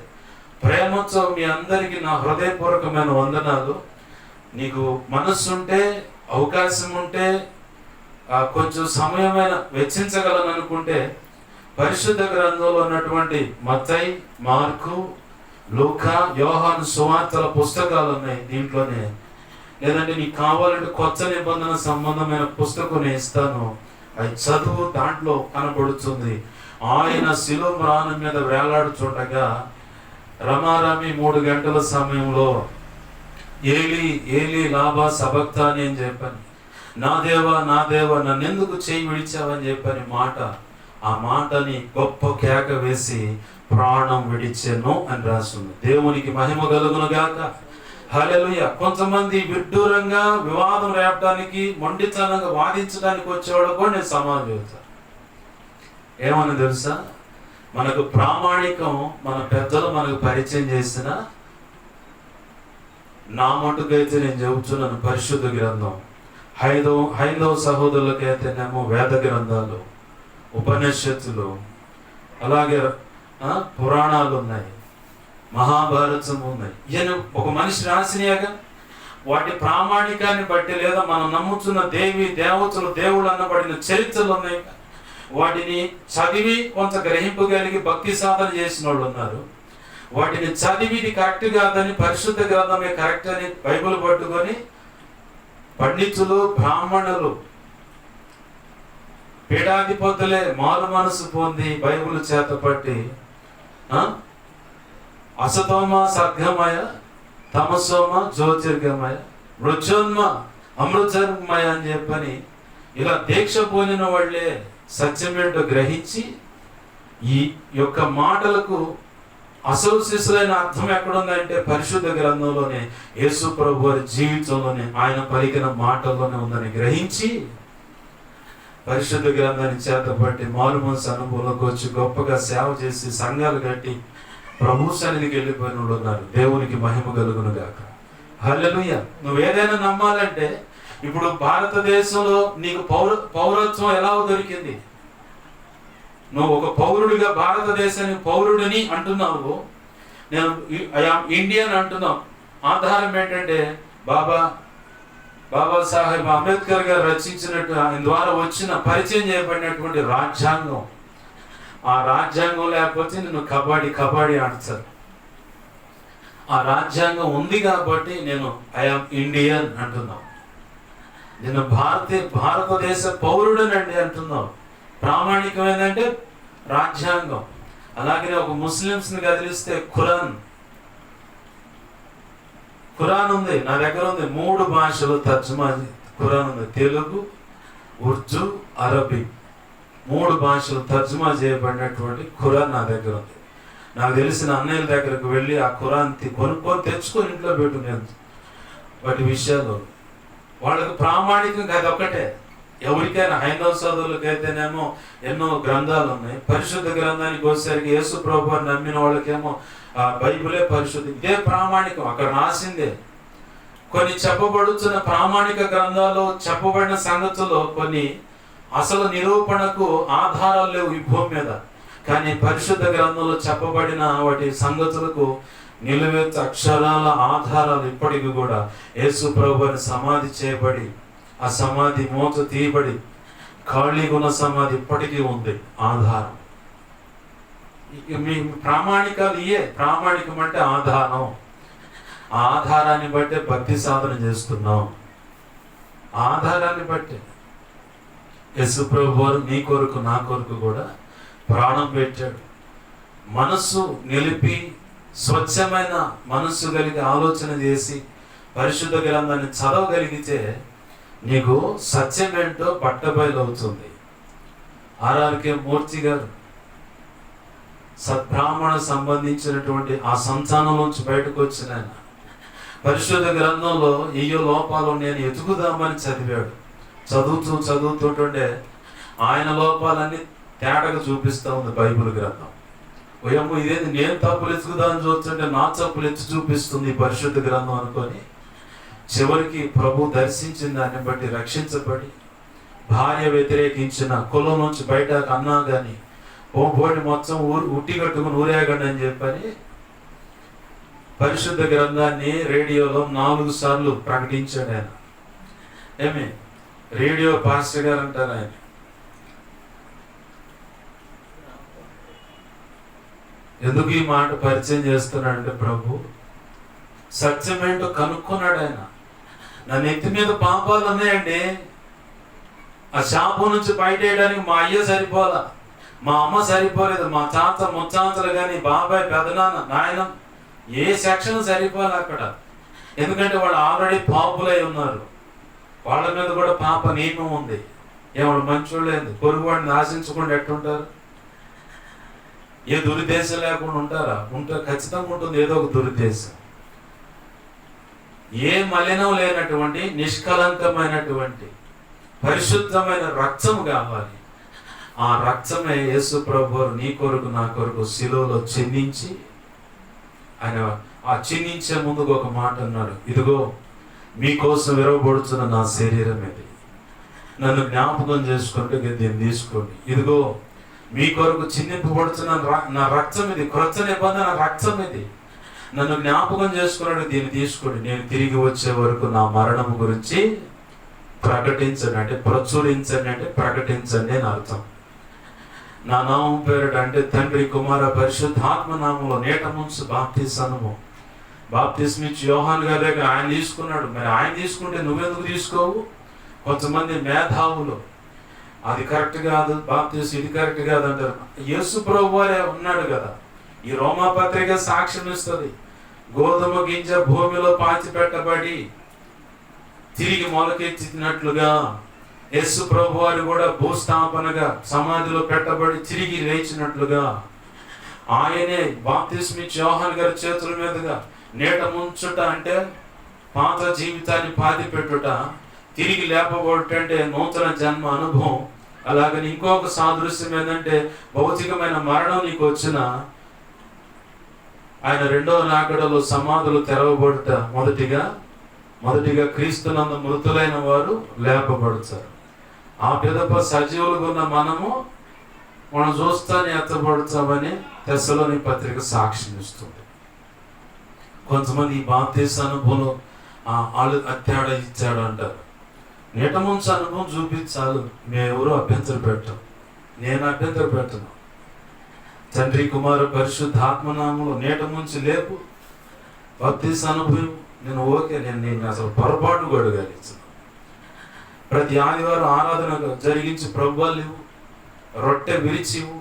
ప్రేమతో మీ అందరికీ నా హృదయపూర్వకమైన వందనాలు. నీకు మనస్సుంటే, అవకాశం ఉంటే, కొంచెం సమయమైన వెచ్చించగలను అనుకుంటే, పరిశుద్ధ గ్రంథంలో ఉన్నటువంటి మత్తయి, మార్కు, లూకా, యోహాను సువార్తల పుస్తకాలు ఉన్నాయి దీంట్లోనే. లేదంటే నీకు కావాలంటే కొత్త నిబంధన సంబంధమైన పుస్తకం నేను ఇస్తాను, అది చదువు, దాంట్లో కనబడుతుంది. ఆయన శిలువ మ్రాణం మీద వేలాడుచుండగా రమారమి 3 గంటల సమయంలో ఏలి ఏలి లాబా సబక్తాని అని చెప్పని, నా దేవా నా దేవా నన్నెందుకు చేయి విడిచావని చెప్పని మాట, ఆ మాటని గొప్ప కేక వేసి ప్రాణం విడిచెను అని రాస్తుంది. దేవునికి మహిమ కలుగును గాక, హల్లెలూయా. కొంతమంది విడ్డూరంగా వివాదం రేపడానికి, మొండితనంగా వాదించడానికి వచ్చేవాడు కూడా నేను సమాధానం చెబుతాను. ఏమని తెలుసా, మనకు ప్రామాణికం మన పెద్దలు మనకు పరిచయం చేసిన, నా మటుకైతే నేను చెబుతున్నాను పరిశుద్ధ గ్రంథం. హైందవ సహోదరులకైతేనేమో వేద గ్రంథాలు, ఉపనిషత్తులు, అలాగే పురాణాలు ఉన్నాయి, మహాభారతం ఉన్నాయి. ఈయన ఒక మనిషి రాసినగా వాటి ప్రామాణికాన్ని బట్టి, లేదా మనం నమ్ముతున్న దేవి దేవతలు దేవుళ్ళు అన్నబడిన చరిత్రలు ఉన్నాయి, వాటిని చదివి కొంత గ్రహింపు కలిగి భక్తి సాధన చేసిన వాళ్ళు ఉన్నారు. వాటిని చదివి ఇది కరెక్ట్ కాదని, పరిశుద్ధ గ్రంథమే కరెక్ట్ అని బైబిల్ పట్టుకొని పండితులు, బ్రాహ్మణులు, పీఠాధిపతులే మారు మనసు పొంది బైబిల్ చేత పట్టి అసతోమ సర్గమయ, తమసోమ జ్యోతిర్గమయ, మృత్యోన్మ అమృతర్మయ అని చెప్పని ఇలా దీక్ష పోలిన వాళ్ళే సత్యమేంటో గ్రహించి ఈ యొక్క మాటలకు అసలు శిశులైన అర్థం ఎక్కడుందంటే పరిశుద్ధ గ్రంథంలోనే, యేసు ప్రభు వారి జీవితంలోనే, ఆయన పలికిన మాటల్లోనే ఉందని గ్రహించి పరిశుద్ధ గ్రంథాన్ని చేతపట్టి మారు మనసు అనుభవంలోకి వచ్చి గొప్పగా సేవ చేసి సంఘాలు కట్టి ప్రభు సన్నిధికి వెళ్ళిపోయిన వాళ్ళు ఉన్నారు. దేవునికి మహిమ కలుగును గాక, హల్లెలూయా. నువ్వు ఏదైనా నమ్మాలంటే, ఇప్పుడు భారతదేశంలో నీకు పౌరత్వం ఎలా దొరికింది? నువ్వు ఒక పౌరుడిగా భారతదేశానికి పౌరుడిని అంటున్నావు, నేను ఐఆమ్ ఇండియన్ అంటున్నావు. ఆధారం ఏంటంటే బాబాసాహెబ్ అంబేద్కర్ గారు రచించినట్టు, ఆయన ద్వారా వచ్చిన పరిచయం చేయబడినటువంటి రాజ్యాంగం. ఆ రాజ్యాంగం లేకపోతే నిన్ను కబడ్డీ ఆడతారు. ఆ రాజ్యాంగం ఉంది కాబట్టి నేను ఐఆమ్ ఇండియన్ అంటున్నావు. నేను భారతదేశ పౌరుడనండి అంటున్నావు. ప్రామాణికం ఏంటంటే రాజ్యాంగం. అలాగే ఒక ముస్లిమ్స్ని కదిలిస్తే ఖురాన్ ఉంది, నా దగ్గర ఉంది. 3 భాషలు ఖురాన్ ఉంది. తెలుగు, ఉర్దూ, అరబీ 3 భాషలు తర్జుమా చేయబడినటువంటి ఖురాన్ నా దగ్గర ఉంది. నాకు తెలిసిన అన్నయ్యల దగ్గరకు వెళ్ళి ఆ ఖురాన్ కొనుక్కొని తెచ్చుకొని ఇంట్లో పెట్టుకునేది. వాటి విషయాలు వాళ్ళకు ప్రామాణికంగా అది ఒక్కటే. ఎవరికైనా హైందవ సోదరులకైతేనేమో ఎన్నో గ్రంథాలు ఉన్నాయి. పరిశుద్ధ గ్రంథానికి వచ్చేసరికి యేసు ప్రభువుని నమ్మిన వాళ్ళకేమో ఆ బైబిలే పరిశుద్ధి, ఇదే ప్రామాణికం, అక్కడ రాసిందే. కొన్ని చెప్పబడుతున్న ప్రామాణిక గ్రంథాలు చెప్పబడిన సంగతులు కొన్ని అసలు నిరూపణకు ఆధారాలు లేవు ఈ భూమి మీద. కానీ పరిశుద్ధ గ్రంథంలో చెప్పబడిన వాటి సంగతులకు నిలువెత్తు అక్షరాల ఆధారాలు ఇప్పటికి కూడా యేసు ప్రభువుని సమాధి చేయబడి, ఆ సమాధి మూత తీయబడి ఖాళీగా ఉన్న సమాధి ఇప్పటికీ ఉంది ఆధారం. మీ ప్రామాణికాలు ఇయే. ప్రామాణికం అంటే ఆధారం. ఆ ఆధారాన్ని బట్టే భక్తి సాధన చేస్తున్నాం. ఆధారాన్ని బట్టే యేసు ప్రభువు నీ కొరకు నా కొరకు కూడా ప్రాణం పెట్టాడు. మనస్సు నిలిపి స్వచ్ఛమైన మనస్సు కలిగి ఆలోచన చేసి పరిశుద్ధ గ్రంథాన్ని చదవగలిగితే నీకు సత్యం ఏంటో బట్టబయలవుతుంది. ఆర్ఆర్కే మూర్తి గారు సద్బ్రాహ్మణ సంబంధించినటువంటి ఆ సంతానంలోంచి బయటకు వచ్చిన ఆయన పరిశుద్ధ గ్రంథంలో ఏయో లోపాలు నేను ఎతుకుదామని చదివాడు. చదువుతుంటే ఆయన లోపాలన్నీ తేటగా చూపిస్తూ ఉంది బైబిల్ గ్రంథం. ఓయమ్మ ఇదేంటి, నేను తప్పులు ఎత్తుకుదామని చూస్తుంటే నా తప్పులు ఎత్తి చూపిస్తుంది పరిశుద్ధ గ్రంథం అనుకొని చివరికి ప్రభు దర్శించిన దాన్ని బట్టి రక్షించబడి భార్య వ్యతిరేకించిన కులం నుంచి బయట అన్నా కానీ పోడి మొత్తం ఉట్టి కట్టుకుని ఊరేగండి అని చెప్పని పరిశుద్ధ గ్రంథాన్ని రేడియోలో 4 సార్లు ప్రకటించాడు ఆయన. ఏమి రేడియో పాస్టర్ గారు అంటారు ఆయన. ఎందుకు ఈ మాట పరిచయం చేస్తున్నాడంటే ప్రభు సత్యమేంటో కనుక్కున్నాడు ఆయన. నా నెత్తి మీద పాపాలు ఉన్నాయండి, ఆ శాపం నుంచి బయటేయడానికి మా అయ్య సరిపోలా, మా అమ్మ సరిపోలేదు, మా తాత ముత్తాతలు కానీ బాబాయ్ పెదనాన్న నాయన ఏ సెక్షన్ సరిపోలే అక్కడ. ఎందుకంటే వాళ్ళు ఆల్రెడీ పాపులై ఉన్నారు. వాళ్ళ మీద కూడా పాప నియమం ఉంది. ఏవాళ్ళు మంచోళ్ళేంది, పొరుగు వాడిని ఆశించకుండా ఎట్టుంటారు? ఏ దురుద్దేశం లేకుండా ఉంటారా? ఖచ్చితంగా ఉంటుంది ఏదో ఒక దురుద్దేశం. ఏ మలినం లేనటువంటి నిష్కలంకమైనటువంటి పరిశుద్ధమైన రక్తం కావాలి. ఆ రక్తమే యేసు ప్రభువు నీ కొరకు నా కొరకు శిలువలో చిందించి, ఆయన ఆ చిందించే ముందుకు ఒక మాట అన్నాడు, ఇదిగో మీకోసం విరవబడుతున్న నా శరీరం ఇది, నన్ను జ్ఞాపకం చేసుకుంటే దీన్ని తీసుకోండి. ఇదిగో మీ కొరకు చిందింపబడుతున్న నా రక్తం ఇది, క్రొత్త నిబంధన రక్తం ఇది, నన్ను జ్ఞాపకం చేసుకున్నాడు, దీన్ని తీసుకోండి. నేను తిరిగి వచ్చే వరకు నా మరణం గురించి ప్రకటించండి, అంటే ప్రచురించండి, అంటే ప్రకటించండి అని అర్థం. నా నామం పేరట అంటే తండ్రి కుమార పరిశుద్ధాత్మ నామంలో నేట ముందు బాప్తిస్మిచ్చి యోహాన్ గారి దగ్గర ఆయన తీసుకున్నాడు. మరి ఆయన తీసుకుంటే నువ్వెందుకు తీసుకోవు? కొంతమంది మేధావులు అది కరెక్ట్ కాదు, బాప్తిస్ ఇది కరెక్ట్ కాదు అంటారు. యేసు ప్రభు వారే ఉన్నాడు కదా. ఈ రోమా పత్రిక సాక్ష్యం ఇస్తుంది. గోధుమ గింజ భూమిలో పాతి పెట్టబడి తిరిగి మొలకెత్తినట్లుగా యేసు ప్రభు వారు కూడా భూస్థాపనగా సమాధిలో పెట్టబడి తిరిగి లేచినట్లుగా ఆయనే బాప్తిస్మిచ్చి యోహాన్ గారి చేతుల మీదుగా నేట ముంచుట అంటే పాత జీవితాన్ని పాతి పెట్టుట, తిరిగి లేపబడుట అంటే నూతన జన్మ అనుభవం. అలాగని ఇంకొక సాదృశ్యం ఏంటంటే భౌతికమైన మరణం నీకు వచ్చిన ఆయన రెండవ రాకడలో సమాధులు తెరవబడుట, మొదటిగా క్రీస్తునందు మృతులైన వారు లేపబడతారు. ఆ పిదప సజీవులుగా ఉన్న మనం చూస్తానే ఎత్తబడతామని తెస్సలోని పత్రిక సాక్ష్యం ఇస్తుంది. కొంతమంది ఈ బాప్తిస్మ అనుభవంలో వాళ్ళు తేడా ఇచ్చాడు అంటారు. నేట ముంచు అనుభవం చూపించాలి, మేమెవరూ అభ్యంతరం పెట్టం, నేను అభ్యంతరం పెట్టను. తండ్రి కుమార పరిశుద్ధాత్మనామంలో నేట ముంచి లేపు బాప్తిస్మ అనుభవం నేను ఓకే, నేను అసలు పొరపాటు కూడా కలిగించను. ప్రతి ఆదివారం ఆరాధన జరిగించి ప్రభువాలు ఇవ్వు, రొట్టె విరిచి ఇవ్వు,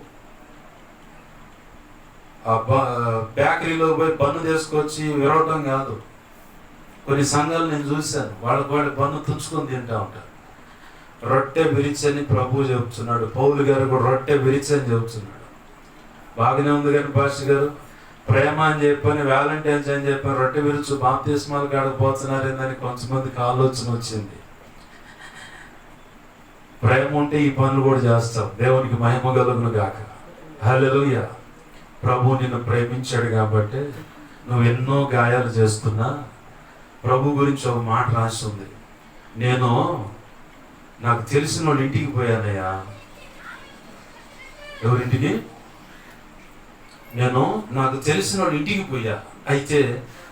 బేకరీలో పోయి బన్ను తీసుకొచ్చి విరవటం కాదు. కొన్ని సంఘాలు నేను చూశాను, వాళ్ళ పన్ను తుంచుకొని తింటా ఉంటారు. రొట్టె విరిచని ప్రభువు చెబుతున్నాడు, పౌలు గారు కూడా రొట్టె విరిచని చెబుతున్నాడు. బాగానే ఉంది కానీ పాస్టర్ గారు, ప్రేమ అని చెప్పని, వ్యాలంటైన్స్ అని చెప్పని రొట్టె విరుచు బాప్తిస్మాలు కాడపోతున్నారేందని కొంతమందికి ఆలోచన వచ్చింది. ప్రేమ ఉంటే ఈ పనులు కూడా చేస్తాం. దేవునికి మహిమ కలుగును గాక. హల్లెలూయా. ప్రభు నిన్ను ప్రేమించాడు కాబట్టి నువ్వు ఎన్నో గాయాలు చేస్తున్నా ప్రభు గురించి ఒక మాట రాస్తుంది, నాకు తెలిసిన వాళ్ళు ఇంటికి పోయానయ్యా. ఎవరింటికి? నాకు తెలిసిన వాళ్ళు ఇంటికి పోయా. అయితే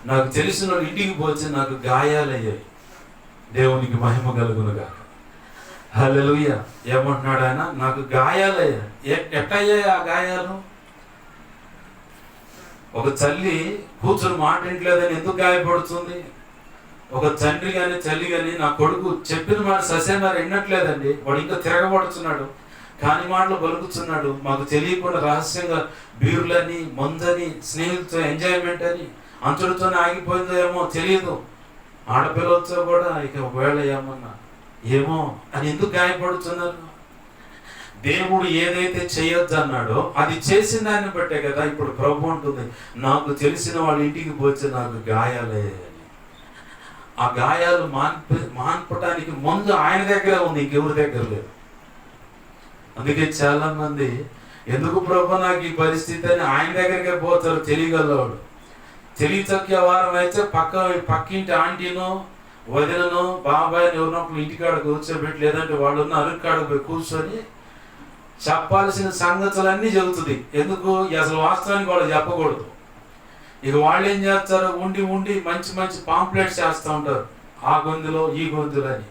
నాకు తెలిసిన వాళ్ళు ఇంటికి పోతే నాకు గాయాలయ్యాయి. దేవునికి మహిమ కలుగునుగా. హల్లెలూయా. ఏమంటున్నాడు ఆయన? నాకు గాయాలయ్యాయి. ఎట్టయ్యాయి ఆ గాయాలు? ఒక తల్లి కూతురు మాట ఇంట్లేదని ఎందుకు గాయపడుతుంది? ఒక తండ్రి కానీ తల్లి కానీ, నా కొడుకు చెప్పిన మాట ససేనారు వినట్లేదండి, వాడు ఇంకా తిరగబడుతున్నాడు, కాని మాటలు పలుకుతున్నాడు, మాకు తెలియకుండా రహస్యంగా బీరులని, మందని, స్నేహితులతో ఎంజాయ్మెంట్ అని అంతటితోనే ఆగిపోయిందో ఏమో తెలియదు. ఆడపిల్లలతో కూడా ఇక ఒకవేళ ఏమో అని ఎందుకు గాయపడుతున్నారు? దేవుడు ఏదైతే చేయొద్దు అన్నాడో అది చేసిన దాన్ని బట్టే కదా ఇప్పుడు ప్రభు ఉంటుంది, నాకు తెలిసిన వాళ్ళ ఇంటికి పోతే నాకు గాయాలయ్యాయని. ఆ గాయాలు మాన్పటానికి ముందు ఆయన దగ్గర ఉంది, ఇంకెవరి దగ్గర లేదు. అందుకే చాలా మంది ఎందుకు ప్రభు నాకు ఈ పరిస్థితి అని ఆయన దగ్గరికే పోతారు. తెలియగలవాడు. తెలివి తక్కువ వారం అయితే పక్కింటి ఆంటీనో వదినో బాబాయ్ని ఎవరినొకరు ఇంటికాడ కూర్చోబెట్టి, లేదంటే వాళ్ళు ఉన్న అరుక్కాడకు పోయి కూర్చొని చెప్పాల్సిన సంగతులన్నీ చెబుతుంది. ఎందుకు? అసలు వాస్తవానికి వాళ్ళు చెప్పకూడదు. ఇక వాళ్ళు ఏం చేస్తారు, ఉండి మంచి మంచి పాంప్లెట్స్ చేస్తూ ఉంటారు, ఆ గొంతులో ఈ గొంతులో అని.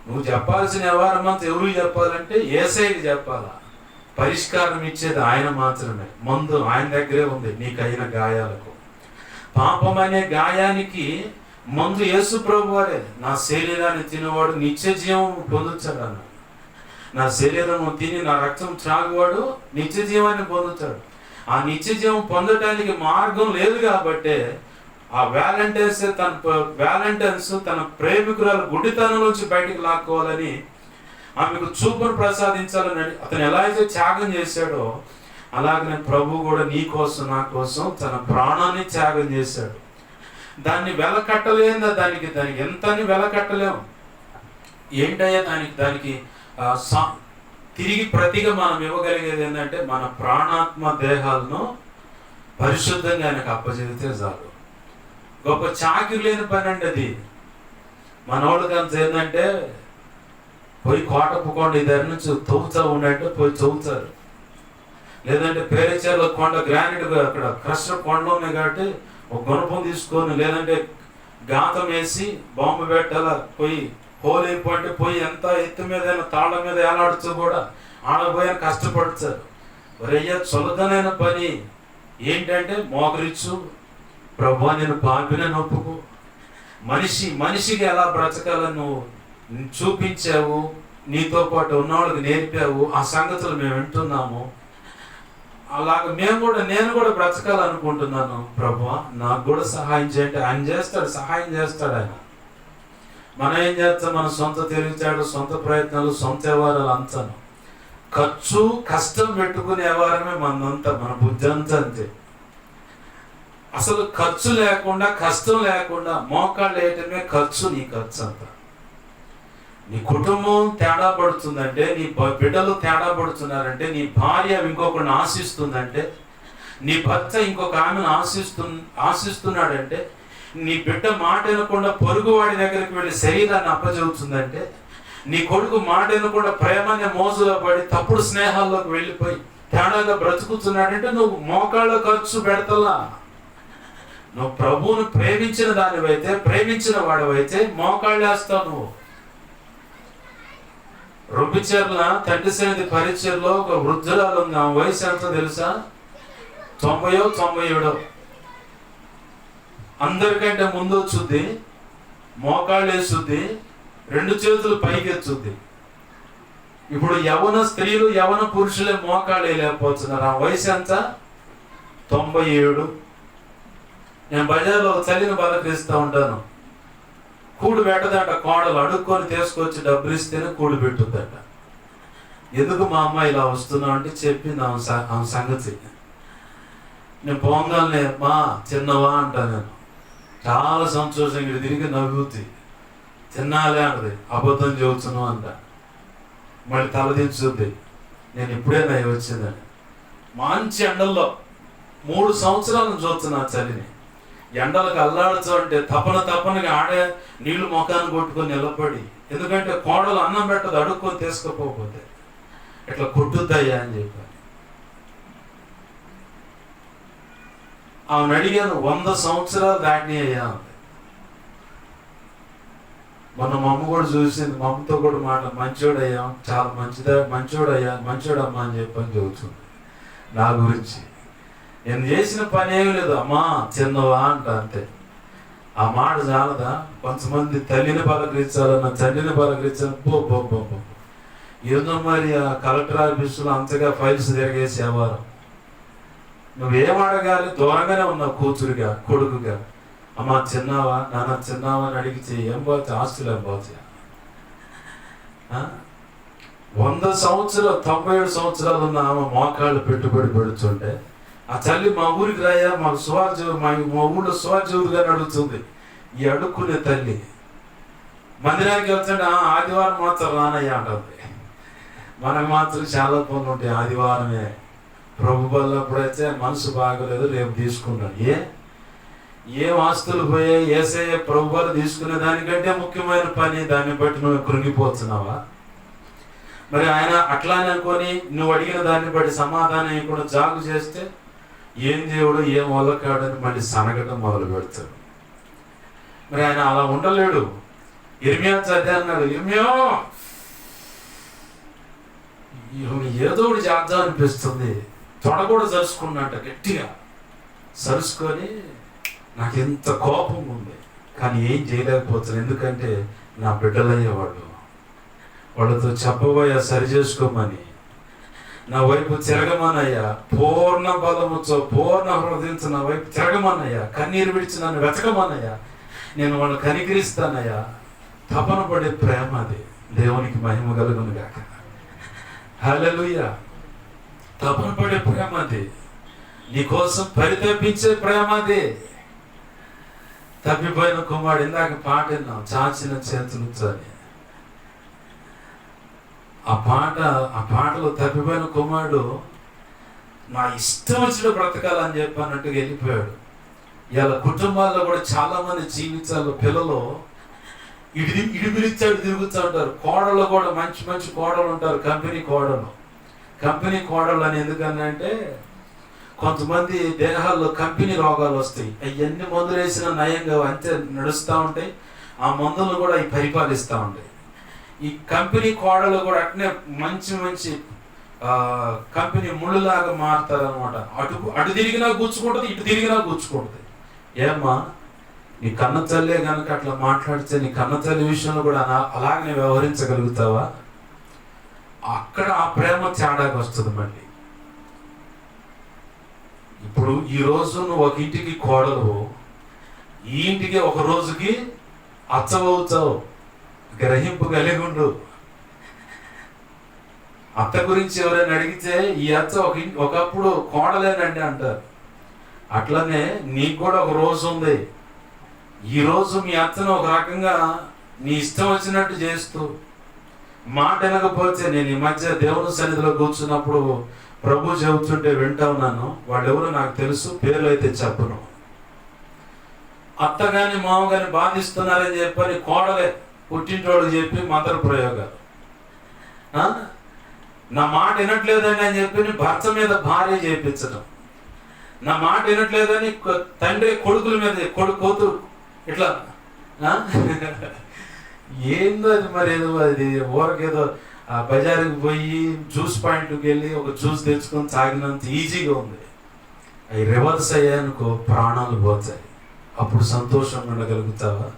నువ్వు చెప్పాల్సిన వ్యవహారం అంతా ఎవరు చెప్పాలంటే యేసయ్యకి చెప్పాలా. పరిష్కారం ఇచ్చేది ఆయన మాత్రమే. మందు ఆయన దగ్గరే ఉంది నీకైన గాయాలకు. పాపం అనే గాయానికి మందు యేసు ప్రభు వారే. నా శరీరాన్ని తినేవాడు నిత్య జీవం పొందుతాడు అన్నాడు. నా శరీరం తిని నా రక్తం త్రాగువాడు నిత్య జీవాన్ని పొందుతాడు. ఆ నిత్య జీవం పొందటానికి మార్గం లేదు కాబట్టే ఆ వ్యాలంటైన్స్ తన ప్రేమికురాలు గుడ్డితనం నుంచి బయటికి లాక్కోవాలని, ఆమెకు చూపును ప్రసాదించాలని అతను ఎలా అయితే త్యాగం చేశాడో అలాగనే ప్రభు కూడా నీ కోసం నా కోసం తన ప్రాణాన్ని త్యాగం చేశాడు. దాన్ని వెలకట్టలేదా? దానికి ఎంతని వెలకట్టలేము. ఏంటయ్యా దానికి తిరిగి ప్రతిగా మనం ఇవ్వగలిగేది ఏంటంటే మన ప్రాణాత్మ దేహాలను పరిశుద్ధంగా ఆయనకు అప్పచెబితే చాలు. గొప్ప చాకిరి లేని పని అండి అది. మనోళ్ళకి అంత ఏంటంటే పోయి కోటపుకోండి దగ్గర నుంచి తవ్వుతూ ఉన్నట్టు పోయి తవ్వుతారు. లేదంటే పేరేచర్ల కొండ గ్రానైట్ అక్కడ క్రషర్ కొండలు ఉన్నాయి కాబట్టి ఒక గుణపం తీసుకొని, లేదంటే గాతం వేసి బాంబు పెట్టాల పోయి హోల్ అయిపోయింటే పోయి ఎంత ఎత్తు మీద తాళ్ళ మీద ఏలాడుతూ కూడా ఆడపోయాను కష్టపడతారు. ఒరయ్యా సులభమైన పని ఏంటంటే మోకరిచ్చు, ప్రభు నేను పాపిన నొప్పుకు. మనిషికి ఎలా బ్రతకాలని నువ్వు చూపించావు, నీతో పాటు ఉన్నవాళ్ళకి నేర్పావు. ఆ సంగతులు మేము వింటున్నాము. అలాగ నేను కూడా బ్రతకాలనుకుంటున్నాను. ప్రభు నాకు కూడా సహాయం చేయండి. ఆయన చేస్తాడు, సహాయం చేస్తాడు ఆయన. మనం ఏం చేస్తాం? మన సొంత తెలివితేడు, సొంత ప్రయత్నాలు, సొంత వ్యవహారాలు అంతాను. ఖర్చు కష్టం పెట్టుకునే వ్యవహారమే మనంతా, మన బుద్ధి అంతా అంతే. అసలు ఖర్చు లేకుండా, కష్టం లేకుండా మోకాళ్ళు వేయటమే ఖర్చు. నీ ఖర్చు అంతా. నీ కుటుంబం తేడా పడుతుందంటే, నీ బిడ్డలు తేడా పడుతున్నారంటే, నీ భార్య ఇంకొకరిని ఆశిస్తుందంటే, నీ భర్త ఇంకొక ఆమెను ఆశిస్తున్నాడంటే, నీ బిడ్డ మాట వినకుండా పొరుగువాడి దగ్గరికి వెళ్ళి శరీరాన్ని అప్పచెబుతుందంటే, నీ కొడుకు మాట వినకుండా ప్రేమనే మోజులో పడి తప్పుడు స్నేహాల్లోకి వెళ్ళిపోయి తేడాగా బ్రతుకుతున్నాడంటే నువ్వు మోకాళ్ళ ఖర్చు పెడతలా. నువ్వు ప్రభువును ప్రేమించిన దానివైతే, ప్రేమించిన వాడివైతే మోకాళ్ళు వేస్తావు. నువ్వు రొబ్బిచెర్ల తండ్రి సన్నిధి పరిచర్లో ఒక వృద్ధురాలు ఉంది. ఆ వయసు ఎంత తెలుసా? 90 97. అందరికంటే ముందు వచ్చుద్ది, మోకాళ్ళు వేసుద్ది, 2 చేతులు పైకి ఎత్తుద్ది. ఇప్పుడు యవన స్త్రీలు యవన పురుషులే మోకాళ్ళు వేయలేకపోతున్నారు. ఆ వయసు ఎంత? 97. నేను బజార్లో చలిని పలకరిస్తూ ఉంటాను. కూడు పెట్టదంట. కోడలు అడుక్కొని తీసుకొచ్చి డబ్బులు ఇస్తేనే కూడు పెట్టుద్దంట. ఎందుకు మా అమ్మ ఇలా వస్తున్నావు అంటే చెప్పింది ఆమె సంగతి. నేను పోగానే మా చిన్నవా అంటా, నేను చాలా సంతోషం, ఇక్కడ తిరిగి నవ్వుతుంది. తిన్నాలే అంటది, అబద్ధం చెబుతున్నావు అంట. మళ్ళీ తలదించుద్ది, నేను ఇప్పుడేనా వచ్చిందని. మంచి ఎండల్లో 3 సంవత్సరాలను చూస్తున్నా చలిని. ఎండలకు అల్లాడుతూ అంటే తపనగా ఆడే నీళ్లు మొఖాన్ని కొట్టుకొని నిలబడి, ఎందుకంటే కోడలు అన్నం పెట్టదు అడుక్కొని తీసుకుపోతే ఇట్లా కొట్టుద్దయ్యా అని చెప్పాను. ఆమెను అడిగాను, 100 సంవత్సరాలు దాటిని అయ్యా. మొన్న మా అమ్మ కూడా చూసింది, మా అమ్మతో కూడా మాట, మంచోడయ్యా, చాలా మంచోడమ్మా అని చెప్పని చెబుతుంది నా గురించి. నేను చేసిన పని ఏమి లేదు, అమ్మా చిన్నవా అంట, అంతే. ఆ మాట చాలదా? కొంతమంది తల్లిని పలకరించాలన్న, తండ్రిని పలకరించాలి. ఏదో మరి ఆ కలెక్టర్ ఆఫీసులో అంతగా ఫైల్స్ తిరిగేసి వ్యవహారం. నువ్వేం అడగాలి? దూరంగానే ఉన్నావు, కూతురుగా కొడుకుగా. అమ్మ చిన్నావా, నాన్న చిన్నావా అని అడిగితే ఏం పోతే ఆస్తులు ఏం పోతాయా? 100 సంవత్సరాలు 97 సంవత్సరాలు ఉన్న ఆమె మోకాళ్ళు పెట్టుబడి పెడుతుంటే, ఆ తల్లి మా ఊరికి రాయా, మాకు మా ఊళ్ళో సువార్జవుడుగా అడుగుతుంది. ఈ అడుక్కునే తల్లి మందిరానికి వెళ్తుంటే ఆదివారం మాత్రం రానయ్యా అంటుంది. మనకు మాత్రం చాలా పనులు ఉంటాయి, ఆదివారమే. ప్రభు బల్లప్పుడైతే మనసు బాగలేదు, రేపు తీసుకుంటాను. ఏం ఆస్తులు పోయాయి? ఏసయ్య ప్రభు బల్ల తీసుకునే దానికంటే ముఖ్యమైన పని. దాన్ని బట్టి నువ్వు కృంగిపోతున్నావా? మరి ఆయన అట్లానే అనుకొని నువ్వు అడిగిన దాన్ని బట్టి సమాధానం కూడా జాగు చేస్తే, ఏం దేవుడు ఏం వల్లకాడని మళ్ళీ సనగటం మొదలు పెడతాడు. మరి ఆయన అలా ఉండలేడు. ఇర్మియా చదివే అన్నాడు, ఇర్మియా ఏదో ఒకటి చేద్దాం అనిపిస్తుంది. తొడ కూడా సరుచుకున్నట్ట, గట్టిగా సరుచుకొని, నాకు ఎంత కోపం ఉంది కానీ ఏం చేయలేకపోతున్నాను. ఎందుకంటే నా బిడ్డలయ్యేవాడు, వాళ్ళతో చెప్పబోయా సరి చేసుకోమని, నా వైపు తిరగమనయ్యా, పూర్ణ బలముతో పూర్ణ హృదయంతో నా వైపు తిరగమన్నయ్యా, కన్నీరు విడిచి నన్ను వెతకమన్నయ్యా, నేను వాళ్ళని కనికరిస్తానయ్యా. తపన పడే ప్రేమ అది. దేవునికి మహిమ కలుగును గాక. హల్లెలూయా. తపన పడే ప్రేమ అది, నీకోసం పరితపించే ప్రేమ అది. తప్పిపోయిన కుమారుడు, ఇందాక పాట విన్నాం, చాచిన చేతులతో అని. ఆ పాటలో తప్పిపోయిన కుమారుడు నా ఇష్టం వచ్చిన బ్రతకాలని చెప్పన్నట్టుగా వెళ్ళిపోయాడు. ఇలా కుటుంబాల్లో కూడా చాలా మంది జీవితాల్లో పిల్లలు ఇడిపిరిచ్చాడు తిరుగుతూ ఉంటారు. కోడళ్ళు కూడా మంచి కోడలు ఉంటారు, కంపెనీ కోడలు అని. ఎందుకనంటే కొంతమంది దేహాల్లో కంపెనీ రోగాలు వస్తాయి. అవన్నీ మందులు వేసిన నయంగా అంతే నడుస్తూ ఉంటాయి. ఆ మందులను కూడా అవి పరిపాలిస్తూ ఉంటాయి. ఈ కంపెనీ కోడలు కూడా అట్నే మంచి కంపెనీ ముళ్ళులాగా మారుతారు అనమాట. అటు తిరిగినా గుచ్చుకుంటుంది, ఇటు తిరిగినా గుచ్చుకుంటుంది. ఏమ్మా, నీ కన్న తల్లే కనుక అట్లా మాట్లాడితే నీ కన్న తల్లి విషయంలో కూడా అలాగనే వ్యవహరించగలుగుతావా? అక్కడ ఆ ప్రేమ తేడాగా వస్తుంది. మళ్ళీ ఇప్పుడు ఈరోజు నువ్వు ఒక ఇంటికి కోడలు, ఈ ఇంటికి ఒక రోజుకి అచ్చవవుతావు. గ్రహింపు కలిగి ఉండు. అత్త గురించి ఎవరైనా అడిగితే ఈ అత్త ఒకప్పుడు కోడలేనండి అంటారు. అట్లనే నీకు కూడా ఒక రోజు ఉంది. ఈ రోజు మీ అత్తను ఒక రకంగా నీ ఇష్టం వచ్చినట్టు చేస్తూ మాట వినకపోతే, నేను ఈ మధ్య దేవుని సన్నిధిలో కూర్చున్నప్పుడు ప్రభు చెబుతుంటే వింటా ఉన్నాను. వాళ్ళెవరో నాకు తెలుసు, పేర్లు అయితే చెప్పను. అత్త కానీ మామ కానీ బాధిస్తున్నారని చెప్పని కోడలే పుట్టింటోడు చెప్పి మంత్ర ప్రయోగాలు. నా మాట వినట్లేదని అని చెప్పి భర్త మీద భార్య చేయించడం, నా మాట వినట్లేదని తండ్రి కొడుకుల మీద కూతురు ఇట్లా. ఏందో అది, మరి ఏదో అది ఊరకేదో బజారుకి పోయి జ్యూస్ పాయింట్కి వెళ్ళి ఒక జ్యూస్ తెచ్చుకొని తాగినంత ఈజీగా ఉంది. అవి రివర్స్ అయ్యానుకో ప్రాణాలు పోతాయి. అప్పుడు సంతోషంగా ఉండగలుగుతావా?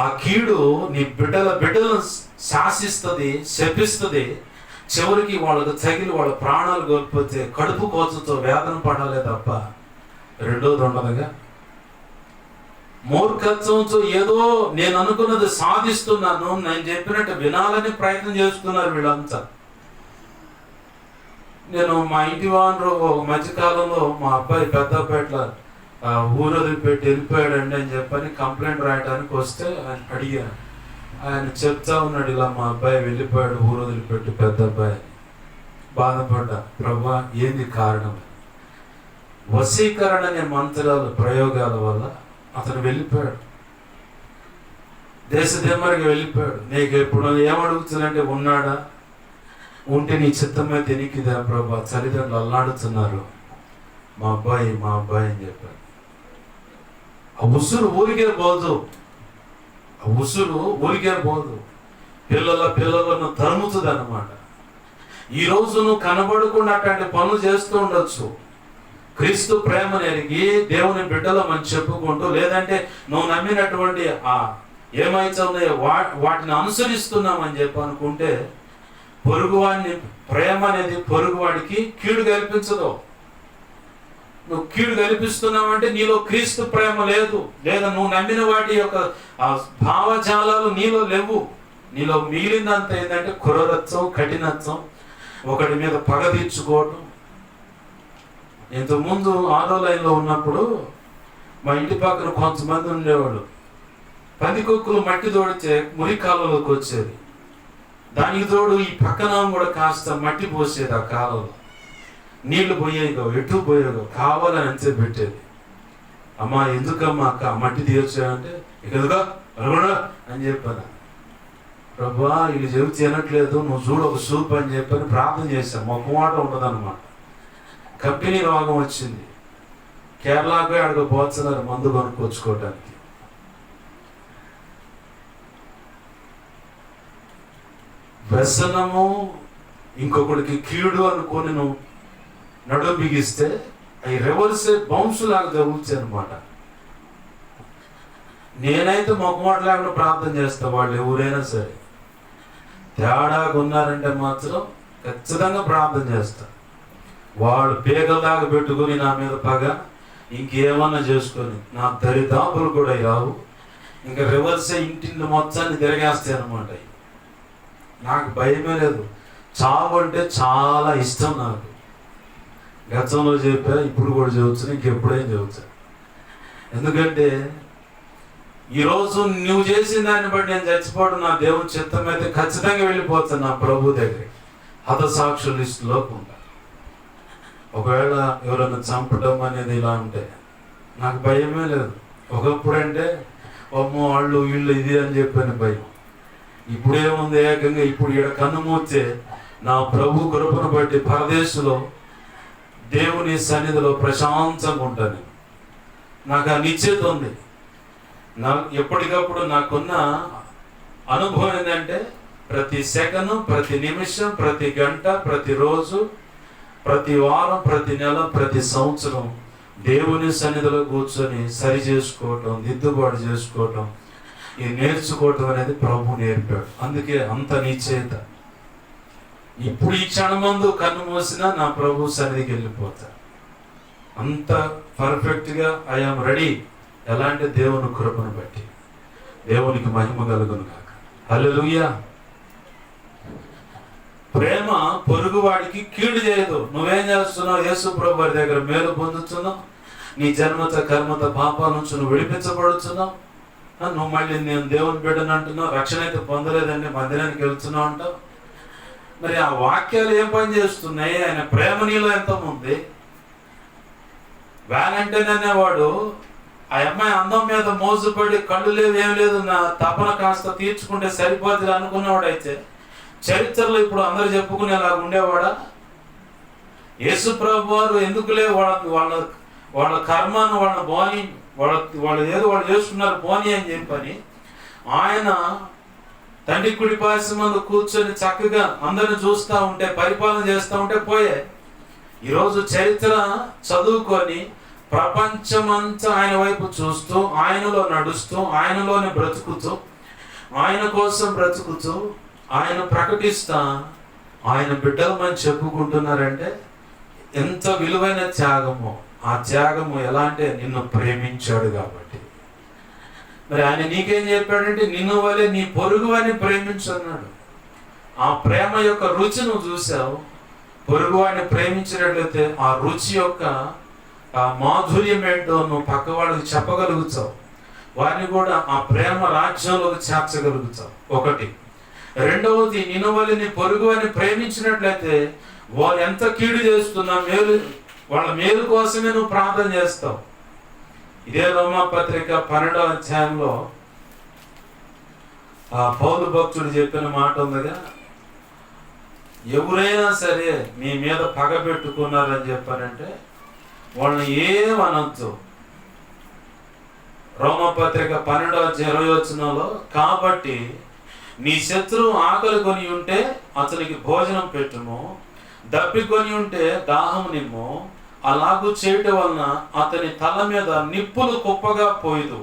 ఆ కీడు నీ బిడ్డలను శాసిస్తుంది, శపిస్తుంది. చివరికి వాళ్ళకు తగిలి వాళ్ళ ప్రాణాలు కోల్పోతే కడుపు కోతతో వేదన పడాలే తప్ప రెండోది ఉండదుగా. మూర్ఖత్వంతో ఏదో నేను అనుకున్నది సాధిస్తున్నాను, నేను చెప్పినట్టు వినాలని ప్రయత్నం చేస్తున్నారు వీళ్ళంతా. నేను మా ఇంటి వారు మధ్యకాలంలో మా అబ్బాయి పెద్ద అబ్బాయిట్లా ఊరు వదిలిపెట్టి వెళ్ళిపోయాడండి అని చెప్పని కంప్లైంట్ రాయడానికి వస్తే ఆయన అడిగాను. ఆయన చెప్తా ఉన్నాడు, ఇలా మా అబ్బాయి వెళ్ళిపోయాడు ఊరు వదిలిపెట్టి, పెద్ద అబ్బాయి. బాధపడ్డా, ప్రభా ఏంది కారణం? వశీకరణ అనే మంత్రాలు ప్రయోగాల వల్ల అతను వెళ్ళిపోయాడు, దేశదిమ్మరికి వెళ్ళిపోయాడు. నీకు ఎప్పుడు ఏమడుగుతుందంటే ఉన్నాడా, ఉంటే నీ చిత్తమైతే నీకుదా ప్రభా, తల్లిదండ్రులు అల్లాడుతున్నారు, మా అబ్బాయి అని చెప్పాడు. ఆ ఉసురు ఊరికే పోదు, పిల్లలను తరుముతుంది అన్నమాట. ఈరోజు నువ్వు కనబడకుండా అట్లాంటి పనులు చేస్తూ ఉండొచ్చు. క్రీస్తు ప్రేమను ఎరిగి దేవుని బిడ్డలమని చెప్పుకుంటూ, లేదంటే నువ్వు నమ్మినటువంటి ఏమైతే ఉన్నాయో వాటిని అనుసరిస్తున్నామని చెప్పి అనుకుంటే, పొరుగువాడిని ప్రేమ అనేది పొరుగువాడికి కీడు కల్పించదు. నువ్వు కీడు కల్పిస్తున్నావంటే నీలో క్రీస్తు ప్రేమ లేదు, లేదా నువ్వు నమ్మిన వాటి యొక్క భావజాలాలు నీలో లేవు. నీలో మిగిలిందంత ఏంటంటే క్రూరత్వం, కఠినత్వం, ఒకటి మీద పగ తీర్చుకోవటం. ఇంతకుముందు ఆరో లైన్లో ఉన్నప్పుడు మా ఇంటి పక్కన కొంతమంది ఉండేవాళ్ళు, పందికొక్కులు మట్టి తోడితే మురికాలంలోకి వచ్చేది. దానికి తోడు ఈ పక్కన కూడా కాస్త మట్టి పోసేది. ఆ కాలంలో నీళ్లు పోయేగో, ఎటు పోయేగో, కావాలని అంతే పెట్టేది. అమ్మా ఎందుకమ్మా అక్క మట్టి తీయొచ్చాయంటే, ఇకదుగా అని చెప్పాను. ప్రభా వీళ్ళు చెబుతూ తినట్లేదు, నువ్వు చూడు ఒక సూప్ అని చెప్పని ప్రార్థన చేశాను. మొక్కమాట ఉండదు అనమాట. కంపెనీ రోగం వచ్చింది, కేరళకు అక్కడికి పోతున్నారు మందు కొనుక్కొచ్చుకోవటానికి. వ్యసనము ఇంకొకటికి కీడు అనుకొని నువ్వు నడుము బిగిస్తే అవి రివర్స్ బౌన్స్ లాగా జరుగుతాయి అనమాట. నేనైతే మొక్కమాట లేకుండా ప్రార్థన చేస్తా, వాళ్ళు ఎవరైనా సరే తేడాగా ఉన్నారంటే మాత్రం ఖచ్చితంగా ప్రార్థన చేస్తా. వాడు పేగలాగా పెట్టుకుని నా మీద పగ ఇంకేమన్నా చేసుకొని నా దరిదాపులు కూడా రావు, ఇంకా రివర్సే ఇంటిని మొత్తాన్ని తిరగేస్తాయి అనమాట. నాకు భయమే లేదు. చావు అంటే చాలా ఇష్టం నాకు. గతంలో చెప్పా, ఇప్పుడు కూడా చెబుతాను, ఇంకెప్పుడేం చెబుతాను. ఎందుకంటే ఈరోజు నువ్వు చేసిన దాన్ని బట్టి నేను చచ్చిపోవడం నా దేవుని చిత్తం అయితే ఖచ్చితంగా వెళ్ళిపోతాను నా ప్రభు దగ్గరికి. హతసాక్షుల లిస్టులో ఉంటా. ఒకవేళ ఎవరైనా చంపడం అనేది ఇలా ఉంటే నాకు భయమే లేదు. ఒకప్పుడు అంటే అమ్మో వాళ్ళు వీళ్ళు ఇది అని చెప్పాను భయం. ఇప్పుడేముంది, ఏకంగా ఇప్పుడు ఈడ కన్ను మూస్తే నా ప్రభు కృపను బట్టి పరదేశంలో దేవుని సన్నిధిలో ప్రశాంతంగా ఉంటాను. నాకు ఆ నిశ్చేత ఉంది. ఎప్పటికప్పుడు నాకున్న అనుభవం ఏంటంటే ప్రతి సెకను, ప్రతి నిమిషం, ప్రతి గంట, ప్రతిరోజు, ప్రతి వారం, ప్రతి నెల, ప్రతి సంవత్సరం దేవుని సన్నిధిలో కూర్చొని సరి చేసుకోవటం, దిద్దుబాటు చేసుకోవటం, ఇది నేర్చుకోవటం అనేది ప్రభు నేర్పాడు. అందుకే అంత నిశ్చయిత. ఇప్పుడు ఈ క్షణమందు కన్ను మూసినా నా ప్రభు సన్నిధికి వెళ్ళిపోతా. అంత పర్ఫెక్ట్గా ఐఆమ్ రెడీ. ఎలాంటి దేవుని కృపను బట్టి. దేవునికి మహిమ కలుగును కాక. హల్లెలూయా. ప్రేమ పొరుగువాడికి కీడు చేయదు. నువ్వేం చేస్తున్నావు? యేసు ప్రభు వారి దగ్గర మేలు పొందుతున్నావు. నీ జన్మత కర్మత పాపాల నుంచి నువ్వు విడిపించబడుతున్నావు. నువ్వు మళ్ళీ నేను దేవుని బిడ్డను అంటున్నావు, రక్షణ అయితే పొందలేదండి, మందిరానికి వెళ్తున్నావు అంటావు. మరి ఆ వాక్యాలు ఏం పని చేస్తున్నాయి? ఆయన ప్రేమ నీలో ఎంత ఉంది? వ్యాలంటైన్ అనేవాడు ఆ అమ్మాయి అందం మీద మోసపడి కళ్ళు లేవు ఏం లేదు, నా తపన కాస్త తీర్చుకుంటే సరిపోతుంది అనుకునేవాడైతే చరిత్రలో ఇప్పుడు అందరు చెప్పుకునేలాగా ఉండేవాడా? యేసు ప్రభు వారు ఎందుకులే వాళ్ళ కర్మను వాళ్ళ బోని వాళ్ళు ఏదో వాళ్ళు చేసుకున్నారు పోనీ అని చెప్పని ఆయన తండ్రి కుడి పార్శ్వం ముందు కూర్చొని చక్కగా అందరిని చూస్తూ ఉంటే, పరిపాలన చేస్తూ ఉంటే పోయే. ఈరోజు చరిత్ర చదువుకొని ప్రపంచమంతా ఆయన వైపు చూస్తూ, ఆయనలో నడుస్తూ, ఆయనలోనే బ్రతుకుతూ, ఆయన కోసం బ్రతుకుతూ, ఆయన ప్రకటిస్తా ఆయన బిడ్డలమని చెప్పుకుంటున్నారంటే ఎంత విలువైన త్యాగమో. ఆ త్యాగము ఎలా అంటే నిన్ను ప్రేమించాడు కాబట్టి. మరి ఆయన నీకేం చెప్పాడంటే నిన్ను వలె నీ పొరుగు అని ప్రేమించు అన్నాడు. ఆ ప్రేమ యొక్క రుచి నువ్వు చూసావు. పొరుగు వాడిని ప్రేమించినట్లయితే ఆ రుచి యొక్క ఆ మాధుర్యం ఏంటో నువ్వు పక్క వాళ్ళకి చెప్పగలుగుతావు. వారిని కూడా ఆ ప్రేమ రాజ్యంలోకి చేర్చగలుగుతావు. ఒకటి. రెండవది, నిన్ను వలె నీ పొరుగు అని ప్రేమించినట్లయితే వారు ఎంత కీడు చేస్తున్నా మేలు, వాళ్ళ మేలు కోసమే నువ్వు ప్రార్థన చేస్తావు. ఇదే రోమాపత్రిక 12వ అధ్యాయంలో ఆ పౌలు భక్తుడు చెప్పిన మాట ఉందిగా, ఎవరైనా సరే మీ మీద పగ పెట్టుకున్నారని చెప్పారంటే వాళ్ళని ఏమనొద్దు. రోమపత్రిక 12వ అధ్యాయం 20వ వచనంలో, కాబట్టి నీ శత్రువు ఆకలి కొని ఉంటే అతనికి భోజనం పెట్టుము, దప్పికొని ఉంటే దాహం నిమ్ము, అలాగూ చేయటం వలన అతని తల మీద నిప్పులు కుప్పగా పోయిదు.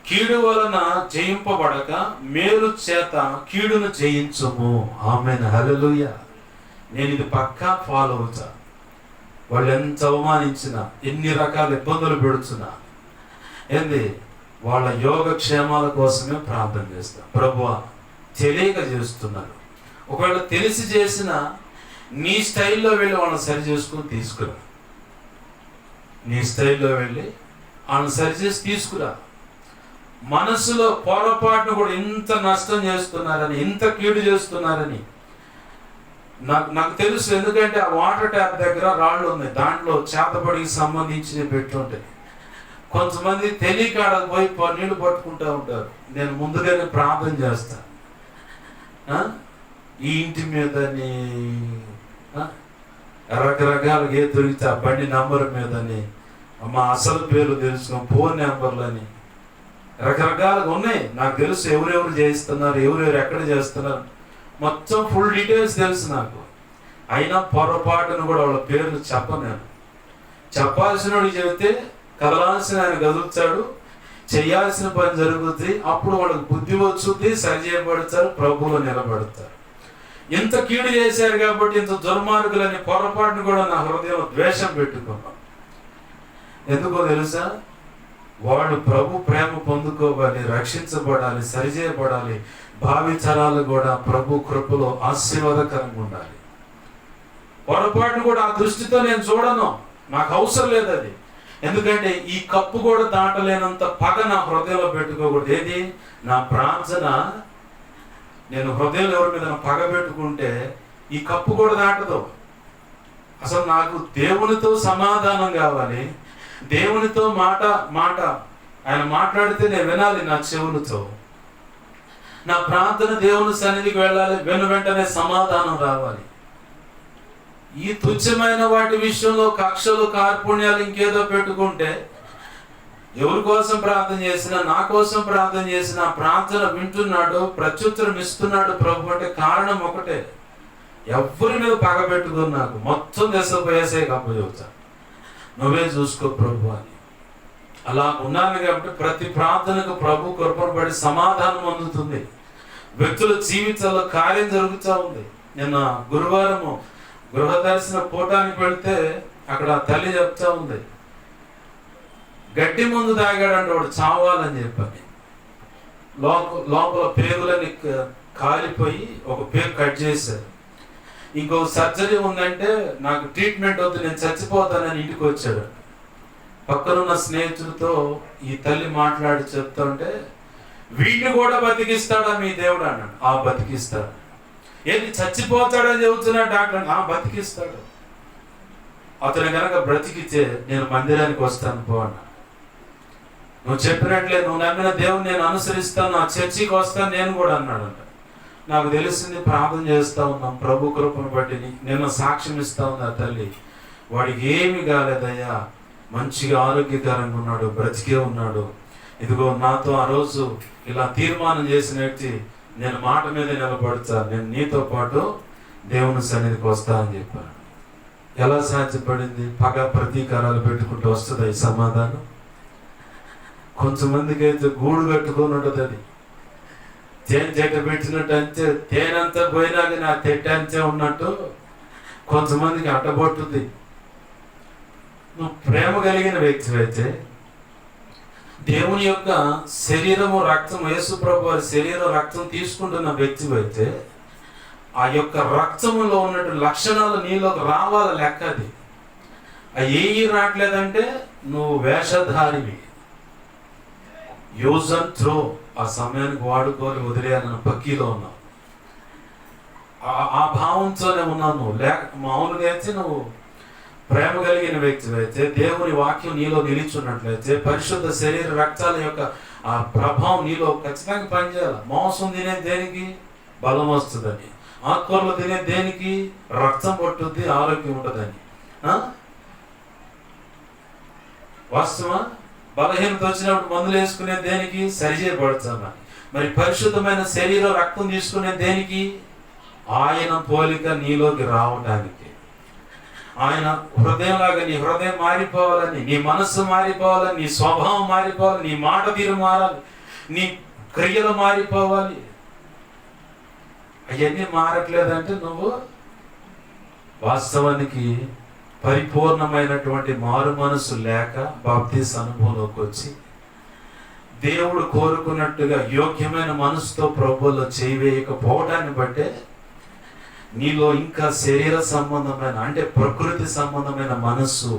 కీడు వలన జయింపబడక మేలు చేత కీడును జయించుము. ఆమేన్, హల్లెలూయా. నేను ఇది పక్కా ఫాలో అవుతా. వాళ్ళు ఎంత అవమానించినా, ఎన్ని రకాల ఇబ్బందులు పెడుతున్నా ఏంది, వాళ్ళ యోగక్షేమాల కోసమే ప్రార్థన చేస్తాను. ప్రభువా, తెలియక చేస్తున్నారు, ఒకవేళ తెలిసి చేసినా నీ స్టైల్లో వెళ్ళి వాళ్ళని సరి చేసుకుని తీసుకురా. నీ స్టైల్లో వెళ్ళి వాళ్ళని సరిచేసి తీసుకురా. మనసులో పొరపాటును కూడా ఇంత నష్టం చేస్తున్నారని, ఇంత కీడు చేస్తున్నారని నాకు తెలుసు. ఎందుకంటే ఆ వాటర్ ట్యాప్ దగ్గర రాళ్ళు ఉన్నాయి, దాంట్లో చేతబడికి సంబంధించి పెట్టుంటాయి. కొంతమంది తెలియక పోయి నీళ్లు పట్టుకుంటూ ఉంటారు. నేను ముందుగానే ప్రార్థన చేస్తాను. ఈ ఇంటి మీదని రకరకాలుగా ఏ దొరికితే ఆ బండి నంబర్ మీదని, మా అసలు పేరు తెలుసుకున్నాం, ఫోన్ నెంబర్లని రకరకాలుగా ఉన్నాయి. నాకు తెలుసు ఎవరెవరు చేయిస్తున్నారు, ఎవరెవరు ఎక్కడ చేస్తున్నారు, మొత్తం ఫుల్ డీటెయిల్స్ తెలుసు నాకు. అయినా పొరపాటును కూడా వాళ్ళ పేర్లు చెప్పను. చెప్పాల్సిన వాడికి చెబితే కదలాల్సిన ఆయన కదులుతాడు, చేయాల్సిన పని జరుగుతుంది. అప్పుడు వాళ్ళకి బుద్ధి వచ్చుద్ది, సరి చేయబడతారు, ప్రభువులో నిలబడతారు. ఇంత కీడు చేశారు కాబట్టి ఇంత దుర్మార్గులని పొరపాటును కూడా నా హృదయంలో ద్వేషం పెట్టుకున్నాను. ఎందుకో తెలుసా, వాడు ప్రభు ప్రేమ పొందుకోవాలి, రక్షించబడాలి, సరిచేయబడాలి, భావి తరాలు కూడా ప్రభు కృపలో ఆశీర్వాదకరంగా ఉండాలి. పొరపాటును కూడా ఆ దృష్టితో నేను చూడను, నాకు అవసరం లేదు అది. ఎందుకంటే ఈ కప్పు కూడా దాటలేనంత పగ నా హృదయంలో పెట్టుకోకూడదు. ఏది, నా ప్రార్థన నేను హృదయంలో ఎవరి మీద పగ పెట్టుకుంటే ఈ కప్పు కూడా దాటదు. అసలు నాకు దేవునితో సమాధానం కావాలి, దేవునితో మాట ఆయన మాట్లాడితే నేను వినాలి నా చెవులతో. నా ప్రార్థన దేవుని సన్నిధికి వెళ్ళాలి, వెంటనే సమాధానం రావాలి. ఈ తుచ్చమైన వాటి విషయంలో కక్షలు, కార్పుణ్యాలు ఇంకేదో పెట్టుకుంటే ఎవరి కోసం ప్రార్థన చేసినా, నా కోసం ప్రార్థన చేసినా ప్రార్థన వింటున్నాడు, ప్రత్యుత్తరం ఇస్తున్నాడు ప్రభు అంటే కారణం ఒకటే, ఎవరి మీద పగ పెట్టుకుని నాకు మొత్తం దశపోయేసే కప్ప చెబుతా, నువ్వే చూసుకో ప్రభు అని. అలా ఉన్నాను కాబట్టి ప్రతి ప్రార్థనకు ప్రభు కృపను పడి సమాధానం అందుతుంది. వ్యక్తుల జీవితాల్లో కార్యం జరుగుతూ ఉంది. నిన్న గురువారము గృహ దర్శన పోవటానికి వెళితే అక్కడ తల్లి చెప్తా ఉంది, గడ్డి ముందు తాగాడంటే వాడు చావాలని చెప్పని. లోపల పేగులని కాలిపోయి ఒక పేరు కట్ చేశారు. ఇంకో సర్జరీ ఉందంటే నాకు ట్రీట్మెంట్ వద్దు, నేను చచ్చిపోతానని ఇంటికి వచ్చాడు. పక్కనున్న స్నేహితులతో ఈ తల్లి మాట్లాడి చెప్తుంటే, వీడిని కూడా బతికిస్తాడా మీ దేవుడు అన్నాడు. ఆ బతికిస్తాడు. ఏది, చచ్చిపోతాడని చెబుతున్నా డాక్టర్, బతికిస్తాడు. అతను కనుక బ్రతికితే నేను మందిరానికి వస్తాను పో అన్నాడు. నువ్వు చెప్పినట్లే, నువ్వు నమ్మిన దేవుని నేను అనుసరిస్తాను, ఆ చర్చికి వస్తాను నేను కూడా అన్నాడంట. నాకు తెలిసింది, ప్రార్థన చేస్తూ ఉన్నాం, ప్రభు కృపను బట్టి నేను సాక్ష్యం ఇస్తా ఉంది. ఆ తల్లి, వాడికి ఏమి కాలేదయ్యా, మంచిగా ఆరోగ్యకరంగా ఉన్నాడు, బ్రతికే ఉన్నాడు. ఇదిగో నాతో ఆ రోజు ఇలా తీర్మానం చేసిన వ్యక్తి, నేను మాట మీద నిలబడతా, నేను నీతో పాటు దేవుని సన్నిధికి వస్తా అని చెప్పాను. ఎలా సాధ్యపడింది? పగ ప్రతీకారాలు పెట్టుకుంటూ వస్తుంది ఈ సమాధానం. కొంతమందికి అయితే గూడు కట్టుకొని ఉంటుంది. అది తేనె చెట్టు పెట్టినట్టు అంతే, తేనంతా పోయినాక నా తెట్ట అంతే ఉన్నట్టు కొంతమందికి అడ్డబొట్టుద్ది. నువ్వు ప్రేమ కలిగిన వ్యక్తి అయితే దేవుని యొక్క శరీరము రక్తం, యేసు ప్రభు వారి శరీరం రక్తం తీసుకుంటున్న వ్యక్తి అయితే ఆ యొక్క రక్తములో ఉన్నటువంటి లక్షణాలు నీలోకి రావాల లెక్క. అది ఏవి రావట్లేదంటే నువ్వు వేషధారివి, యూజ్ అండ్ త్రో, ఆ సమయానికి వాడుకొని వదిలేయాలని పక్కీలో ఉన్నావు. ఆ భావంతోనే ఉన్నావు నువ్వు. మామూలుగా అయితే నువ్వు ప్రేమ కలిగిన వ్యక్తి అయితే, దేవుని వాక్యం నీలో నిలిచున్నట్లయితే, పరిశుద్ధ శరీర రక్తాల యొక్క ఆ ప్రభావం నీలో ఖచ్చితంగా పనిచేయాలి. మాంసం తినే దేనికి? బలం వస్తుందని. ఆకుకూరలు తినే దేనికి? రక్తం పట్టుద్ది, ఆరోగ్యం ఉంటుందని. వాస్తవా? బలహీనత వచ్చినప్పుడు మందులు వేసుకునే దేనికి? సరిచేయబడతామని. మరి పరిశుద్ధమైన శరీరం రక్తం తీసుకునే దేనికి? ఆయన పోలిక నీలోకి రావడానికి. ఆయన హృదయంలాగా నీ హృదయం మారిపోవాలని, నీ మనస్సు మారిపోవాలని, నీ స్వభావం మారిపోవాలి, నీ మాట తీరు మారాలి, నీ క్రియలు మారిపోవాలి. అవన్నీ మారట్లేదంటే నువ్వు వాస్తవానికి పరిపూర్ణమైనటువంటి మారు మనసు లేక బాప్తీసు అనుభవంలోకి వచ్చి దేవుడు కోరుకున్నట్టుగా యోగ్యమైన మనసుతో ప్రభువులో చేయవేయకపోవటాన్ని బట్టే నీలో ఇంకా శరీర సంబంధమైన, అంటే ప్రకృతి సంబంధమైన మనస్సు,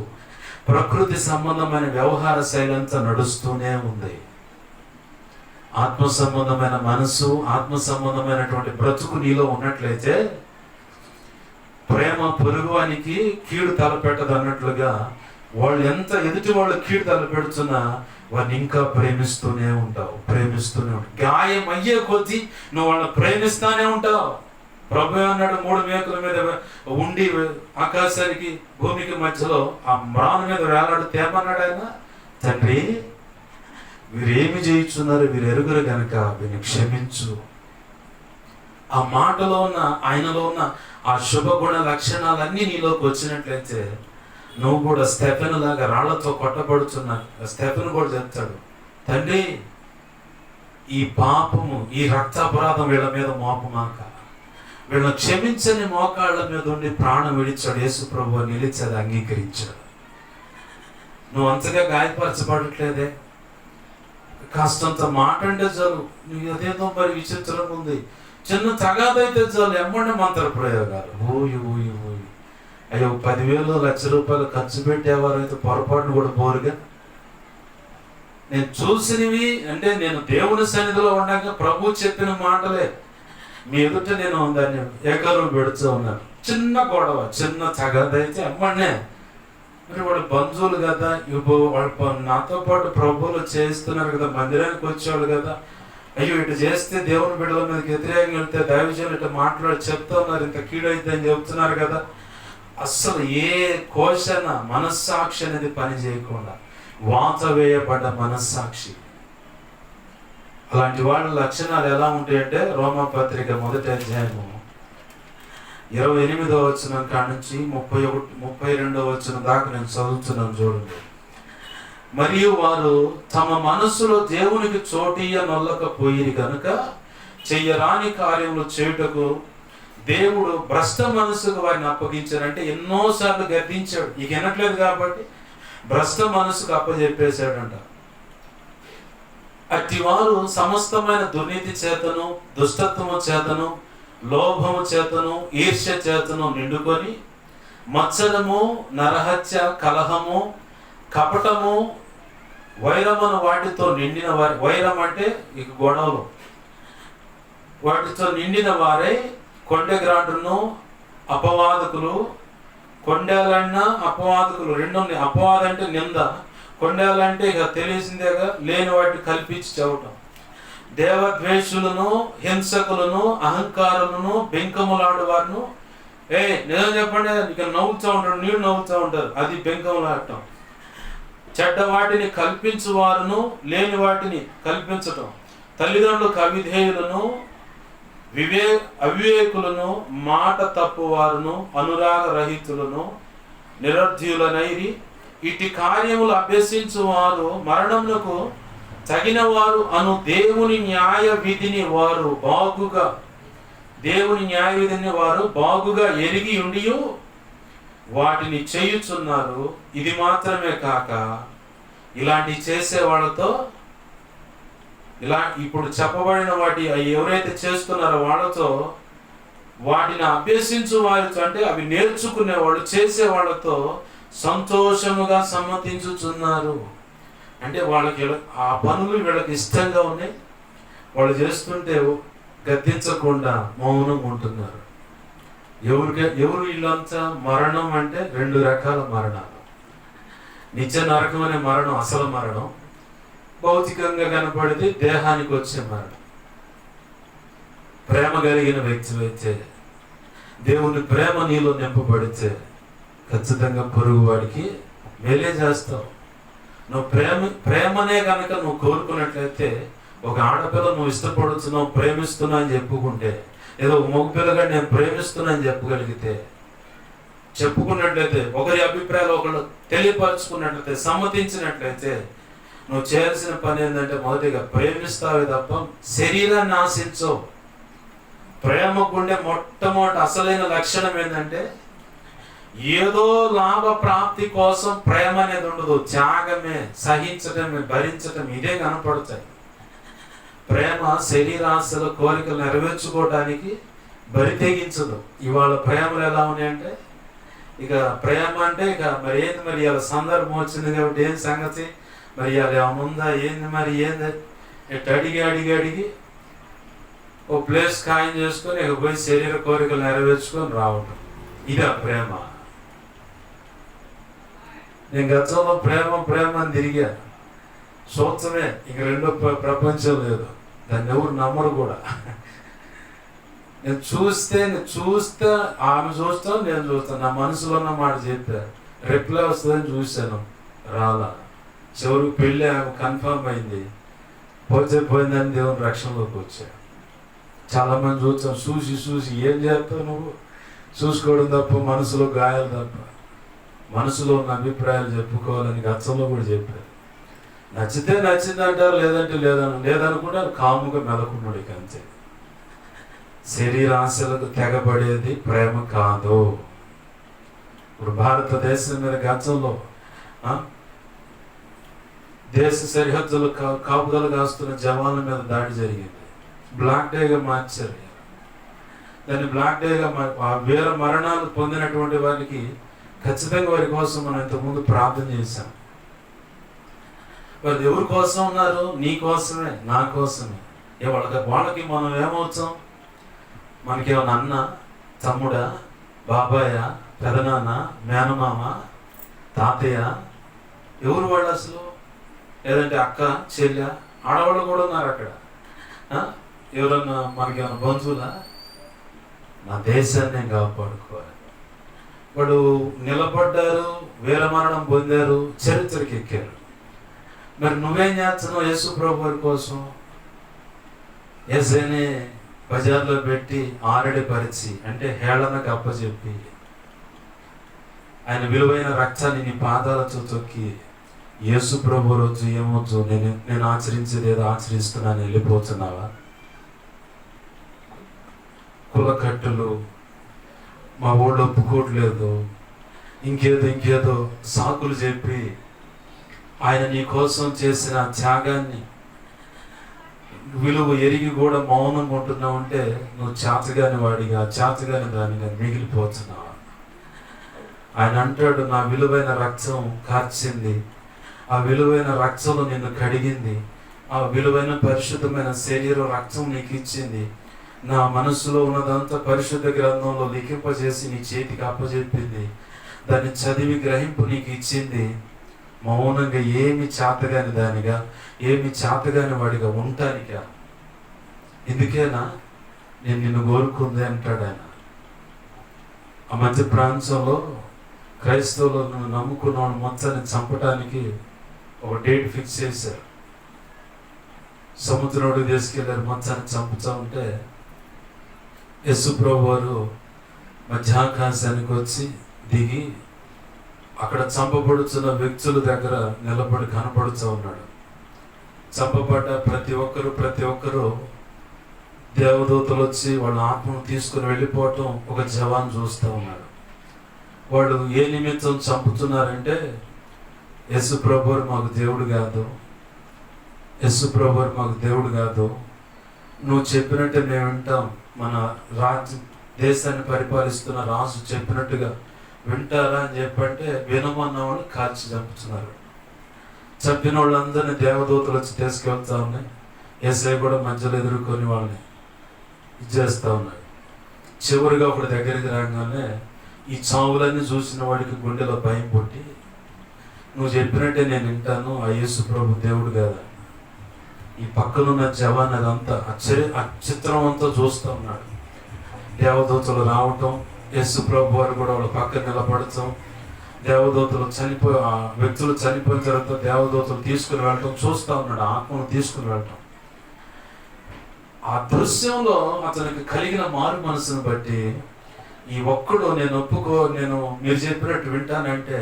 ప్రకృతి సంబంధమైన వ్యవహార శైలి అంతా నడుస్తూనే ఉంది. ఆత్మ సంబంధమైన మనస్సు, ఆత్మ సంబంధమైనటువంటి బ్రతుకు నీలో ఉన్నట్లయితే ప్రేమ పొరుగువానికి కీడు తలపెట్టదు అన్నట్లుగా వాళ్ళు ఎంత ఎదుటి వాళ్ళు కీడు తలపెడుతున్నా వాడిని ఇంకా ప్రేమిస్తూనే ఉంటావు. గాయం అయ్యే కొద్దీ నువ్వు వాళ్ళని ప్రేమిస్తానే ఉంటావు. ప్రభు అన్నాడు, 3 మేకుల మీద ఉండి ఆకాశానికి భూమికి మధ్యలో ఆ మ్రాను మీద వేలాడు తేమన్నాడు ఆయన. తండ్రి, వీరేమి చేయుచున్నారు, వీరు ఎరుగురు గనక వీరిని క్షమించు. ఆ మాటలో ఉన్న, ఆయనలో ఉన్న ఆ శుభగుణ లక్షణాలన్నీ నీలోకి వచ్చినట్లయితే నువ్వు కూడా స్టెఫెను లాగా రాళ్లతో కొట్టబడుతున్న స్టెఫెను కూడా చెప్తాడు, తండ్రి ఈ పాపము, ఈ రక్తాపరాధం వీళ్ళ మీద మోపమాక, వీళ్ళని క్షమించని మోకాళ్ళ మీద ఉండి ప్రాణం విడిచాడు. యేసు ప్రభువు నిలిచి అది అంగీకరించాడు. నువ్వు అంతగా గాయపరచబడట్లేదే, కాస్తంత మాట అంటే చాలు, నువ్వు అదేదో మరి విచిత్రంగా ఉంది, చిన్న తగాదైతే చాలు ఎమ్మంటే మంత్ర ప్రయోగాలు. ఊయి ఊయి ఊయి అయ్యో 10,000 1,00,000 రూపాయలు ఖర్చు పెట్టేవారైతే పొరపాటును కూడా పోరుగా. నేను చూసినవి అంటే నేను దేవుని సన్నిధిలో ఉండగా ప్రభు చెప్పిన మాటలే మీ ఎదుట నేను దాన్ని ఏకరువు పెడుతూ ఉన్నాను. చిన్న గొడవ, చిన్న తగాదైతే ఎమ్మనే, మరి వాళ్ళు బంధువులు కదా, వాళ్ళు నాతో పాటు ప్రభువులు చేస్తున్నారు కదా, మందిరానికి వచ్చేవాళ్ళు కదా, అయ్యో ఇటు చేస్తే దేవుని బిడ్డల మీదకి వ్యతిరేకంగా వెళ్తే దైవజనులు ఇటు మాట్లాడి చెప్తా ఉన్నారు, ఇంత కీడైతే అని చెప్తున్నారు కదా. అస్సలు ఏ కోశన మనస్సాక్షి అనేది పని చేయకుండా వాత వేయబడ్డ మనస్సాక్షి. అలాంటి వాళ్ళ లక్షణాలు ఎలా ఉంటాయంటే రోమాపత్రిక 1వ అధ్యాయము 28వ వచనం కాడ నుంచి 32వ వచనం దాకా నేను చదువుతున్నాను చూడండి. మరియు వారు తమ మనస్సులో దేవునికి చోటీయ నొల్లకపోయిరి కనుక చెయ్యరాని కార్యములు చేయుటకు దేవుడు భ్రష్ట మనసుకు వారిని అప్పగించారంటే ఎన్నోసార్లు గద్దించాడు. ఇక వినట్లేదు కాబట్టి భ్రష్ట మనసుకు అప్పచెప్పేశాడంట. అట్టి వారు సమస్తమైన దుర్నీతి చేతను, దుష్టత్వము చేతను, లోభము చేతను, ఈర్ష్య చేతను నిండుకొని మత్సరము, నరహత్య, కలహము, కపటము, వైరమును వాటితో నిండిన వారి, వైరం అంటే ఇక గొడవలు, వాటితో నిండిన వారే కొండెగ్రాండును, అపవాదకులు. కొండేలన్నా అపవాదకులు రెండు ఉన్నాయి. అపవాదం అంటే నింద, కొండేలంటే ఇక తెలిసిందేగా, లేని వాటిని కల్పించి చెప్పటం. దేవద్వేషులను, హింసకులను, అహంకారులను, బెంకములాడు వారిను, నిజం చెప్పండి, ఇక నవ్వుతూ ఉంటాడు, నీళ్ళు నవ్వుతూ ఉంటారు, అది బెంకములాడటం. చెడ్డ వాటిని కల్పించు వారును, లేని వాటిని కల్పించటం. తల్లిదండ్రులకు అవిధేయులను, అవివేకులను, మాట తప్పువారును, అనురాగ రహితులను, నిరర్ధ్యులనైరి. ఇటు కార్యములు అభ్యసించు వారు మరణమునకు తగిన వారు అను దేవుని న్యాయ విధిని వారు బాగుగా ఎరిగి ఉండి వాటిని చేయుచున్నారు. ఇది మాత్రమే కాక ఇలాంటి చేసే వాళ్ళతో ఇలా ఇప్పుడు చెప్పబడిన వాటి ఎవరైతే చేస్తున్నారో వాళ్ళతో వాటిని అభ్యసించు వారితో, అంటే అవి నేర్చుకునే వాళ్ళు చేసే వాళ్ళతో సంతోషముగా సమ్మతించుచున్నారు. అంటే వాళ్ళకి ఆ పనులు వీళ్ళకి ఇష్టంగా ఉన్నాయి, వాళ్ళు చేస్తుంటే గద్దించకుండా మౌనంగా ఉంటున్నారు. ఎవరు వీళ్ళంతా? మరణం అంటే 2 రకాల మరణాలు. నిత్య నరకం అనే మరణం అసలు మరణం, భౌతికంగా కనపడితే దేహానికి వచ్చే మరణం. ప్రేమ కలిగిన వ్యక్తి అయితే, దేవుని ప్రేమ నీలో నింపబడితే ఖచ్చితంగా పొరుగు వాడికి మేలే చేస్తావు. నువ్వు ప్రేమనే కనుక నువ్వు కోరుకున్నట్లయితే, ఒక ఆడపిల్ల నువ్వు ఇష్టపడుతున్నావు, ప్రేమిస్తున్నా అని చెప్పుకుంటే, ఏదో మగ పిల్లగా నేను ప్రేమిస్తున్నా అని చెప్పుకున్నట్లయితే, ఒకరి అభిప్రాయాలు ఒకళ్ళు తెలియపరచుకున్నట్లయితే, సమ్మతించినట్లయితే, నువ్వు చేయాల్సిన పని ఏంటంటే మొదటిగా ప్రేమిస్తావే తప్ప శరీరాన్ని ఆశించవు. ప్రేమకుండే మొట్టమొదటి అసలైన లక్షణం ఏంటంటే, ఏదో లాభ ప్రాప్తి కోసం ప్రేమ అనేది ఉండదు. త్యాగమే, సహించటమే, భరించటం, ఇదే కనపడతాయి. ప్రేమ శరీరాశల కోరికలు నెరవేర్చుకోవడానికి బరి తెగించదు. ఇవాళ ప్రేమలు ఎలా ఉన్నాయంటే, ఇక ప్రేమ అంటే ఇక మరి ఏంది, మరి ఇలా సందర్భం వచ్చింది కాబట్టి ఏం సంగతి, మరి అది ఏమనుందా ఏంది, మరి ఏంది ఇట్లా అడిగి ఓ ప్లేస్ ఖాయం చేసుకొని ఇక పోయి శరీర కోరికలు నెరవేర్చుకొని రావటం, ఇదా ప్రేమ. నేను గతంలో ప్రేమ అని తిరిగా, సూత్రమే, ఇంక రెండో ప్రపంచం లేదు. దాన్ని ఎవరు నమ్మరు కూడా. నేను చూస్తే ఆమె చూస్తాను, నేను చూస్తాను, నా మనసులో ఉన్న మాట చెప్పా, రిప్లై వస్తుందని చూశాను, రాలా. చివరికి పెళ్ళి ఆమె కన్ఫర్మ్ అయింది, పోయిందని దేవుని రక్షణలోకి వచ్చా. చాలా మంది చూస్తాం, చూసి ఏం చేస్తావు నువ్వు? చూసుకోవడం తప్ప, మనసులో గాయాలు తప్ప, మనసులో ఉన్న అభిప్రాయాలు చెప్పుకోవాలని గతంలో కూడా చెప్పారు. నచ్చితే నచ్చిందంటారు, లేదంటే లేదనుకుంటే కాముగా మెలకున్నాడు. ఇక అంతే. శరీరాశలకు తెగబడేది ప్రేమ కాదు. ఇప్పుడు భారతదేశం మీద గతంలో దేశ సరిహద్దులు కాపుదలు కాస్తున్న జవాన్ల మీద దాడి జరిగింది. బ్లాక్ డేగా మార్చారు దాన్ని. బ్లాక్ డేగా వీర మరణాలు పొందినటువంటి వారికి ఖచ్చితంగా వారి కోసం మనం ఇంతకుముందు ప్రార్థన చేశాం. వారు ఎవరి కోసం ఉన్నారు? నీ కోసమే, నా కోసమే. వాళ్ళకి మనం ఏమవుతాం? మనకేమన్నా అన్న, తమ్ముడా, బాబాయ, పెదనాన్న, మేనమామ, తాతయ్య, ఎవరు వాళ్ళు అసలు? లేదంటే అక్క, చెల్లె, ఆడవాళ్ళు కూడా ఉన్నారు అక్కడ. ఎవరన్నా మనకేమన్నా బంధువులా? నా దేశాన్ని నేను కాపాడుకోవాలి. వాడు నిలబడ్డారు, వీరమరణం పొందారు, చరిత్రకి ఎక్కారు. మరి నువ్వేం చేస్తున్నావు యేసు ప్రభు వారి కోసం? యేసుని బజార్లో పెట్టి ఆరడిపరిచి, అంటే హేళనకు అప్పచెప్పి, ఆయన విలువైన రక్తాన్ని నీ పాదాలతో తొక్కి, యేసు ప్రభు రోజు ఏమొచ్చు, నేను ఆచరించేది ఏదో ఆచరిస్తున్నాను వెళ్ళిపోతున్నావా? కులకట్టులు, మా ఊళ్ళో ఒప్పుకోవట్లేదు, ఇంకేదో సాకులు చెప్పి ఆయన నీ కోసం చేసిన త్యాగాన్ని విలువ ఎరిగి కూడా మౌనంగా ఉంటున్నావు అంటే నువ్వు చేతగాని వాడిగా, చేతగాని దానిగా మిగిలిపోతున్నావు. ఆయన అంటాడు, నా విలువైన రక్తం కార్చింది, ఆ విలువైన రక్తంలో నిన్ను కడిగింది, ఆ విలువైన పరిశుద్ధమైన శరీరం రక్తం నీకు ఇచ్చింది, నా మనసులో ఉన్నదంతా పరిశుద్ధ గ్రంథంలో లిఖింపజేసి నీ చేతికి అప్పచెప్పింది, దాన్ని చదివి గ్రహింపు నీకు ఇచ్చింది. మౌనంగా ఏమి చేతగాని దానిగా, ఏమి చేతగాని వాడిగా ఉంటానికా? ఇందుకేనా నేను నిన్ను కోరుకుంది అంటాడు ఆయన. ఆ మధ్య ప్రాంతంలో క్రైస్తవులను నమ్ముకున్న వాడు మొత్తాన్ని చంపడానికి ఒక డేట్ ఫిక్స్ చేశారు. సముద్రంలో తీసుకెళ్ళారు, మొత్తాన్ని చంపుతూ ఉంటే యేసు ప్రభు వారు మధ్యాకాశానికి వచ్చి దిగి అక్కడ చంపబడుతున్న వ్యక్తుల దగ్గర నిలబడి కనపడుతూ ఉన్నాడు. చంపబడ్డ ప్రతి ఒక్కరు దేవదూతలు వచ్చి వాళ్ళ ఆత్మను తీసుకుని వెళ్ళిపోవటం ఒక జవాన్ చూస్తూ ఉన్నాడు. వాళ్ళు ఏ నిమిత్తం చంపుతున్నారంటే, యేసు ప్రభువు మాకు దేవుడు కాదు, యేసు ప్రభువు మాకు దేవుడు కాదు, నువ్వు చెప్పినట్టే మేము వింటాం, మన రాజు దేశాన్ని పరిపాలిస్తున్న రాజు చెప్పినట్టుగా వింటారా అని చెప్పంటే వినమన్న వాళ్ళు కాల్చి చంపుతున్నారు. చంపిన వాళ్ళందరినీ దేవదూతలు వచ్చి తీసుకెళ్తా ఉన్నాయి. యేసయ్య కూడా మధ్యలో ఎదుర్కొని వాళ్ళని ఇచ్చేస్తూ ఉన్నాయి. చివరిగా ఒకటి దగ్గరికి రాగానే ఈ చావులన్నీ చూసిన వాడికి గుండెలో భయం పుట్టి, నువ్వు చెప్పినట్టే నేను వింటాను, ఆ యేసు ప్రభు దేవుడు కదా. ఈ పక్కనున్న జవాన్ అదంతా చిత్రం అంతా చూస్తూ ఉన్నాడు. దేవదూతలు రావటం, యేసు ప్రభు వారు కూడా వాళ్ళ పక్కన నిలబడటం, దేవదూతలు ఆ వ్యక్తులు చనిపోయిన తర్వాత దేవదూతలు తీసుకుని వెళ్ళటం చూస్తూ ఉన్నాడు. ఆత్మను తీసుకుని వెళ్ళటం. ఆ దృశ్యంలో అతనికి కలిగిన మారు మనసును బట్టి, ఈ ఒక్కడు నేను మీరు చెప్పినట్టు వింటానంటే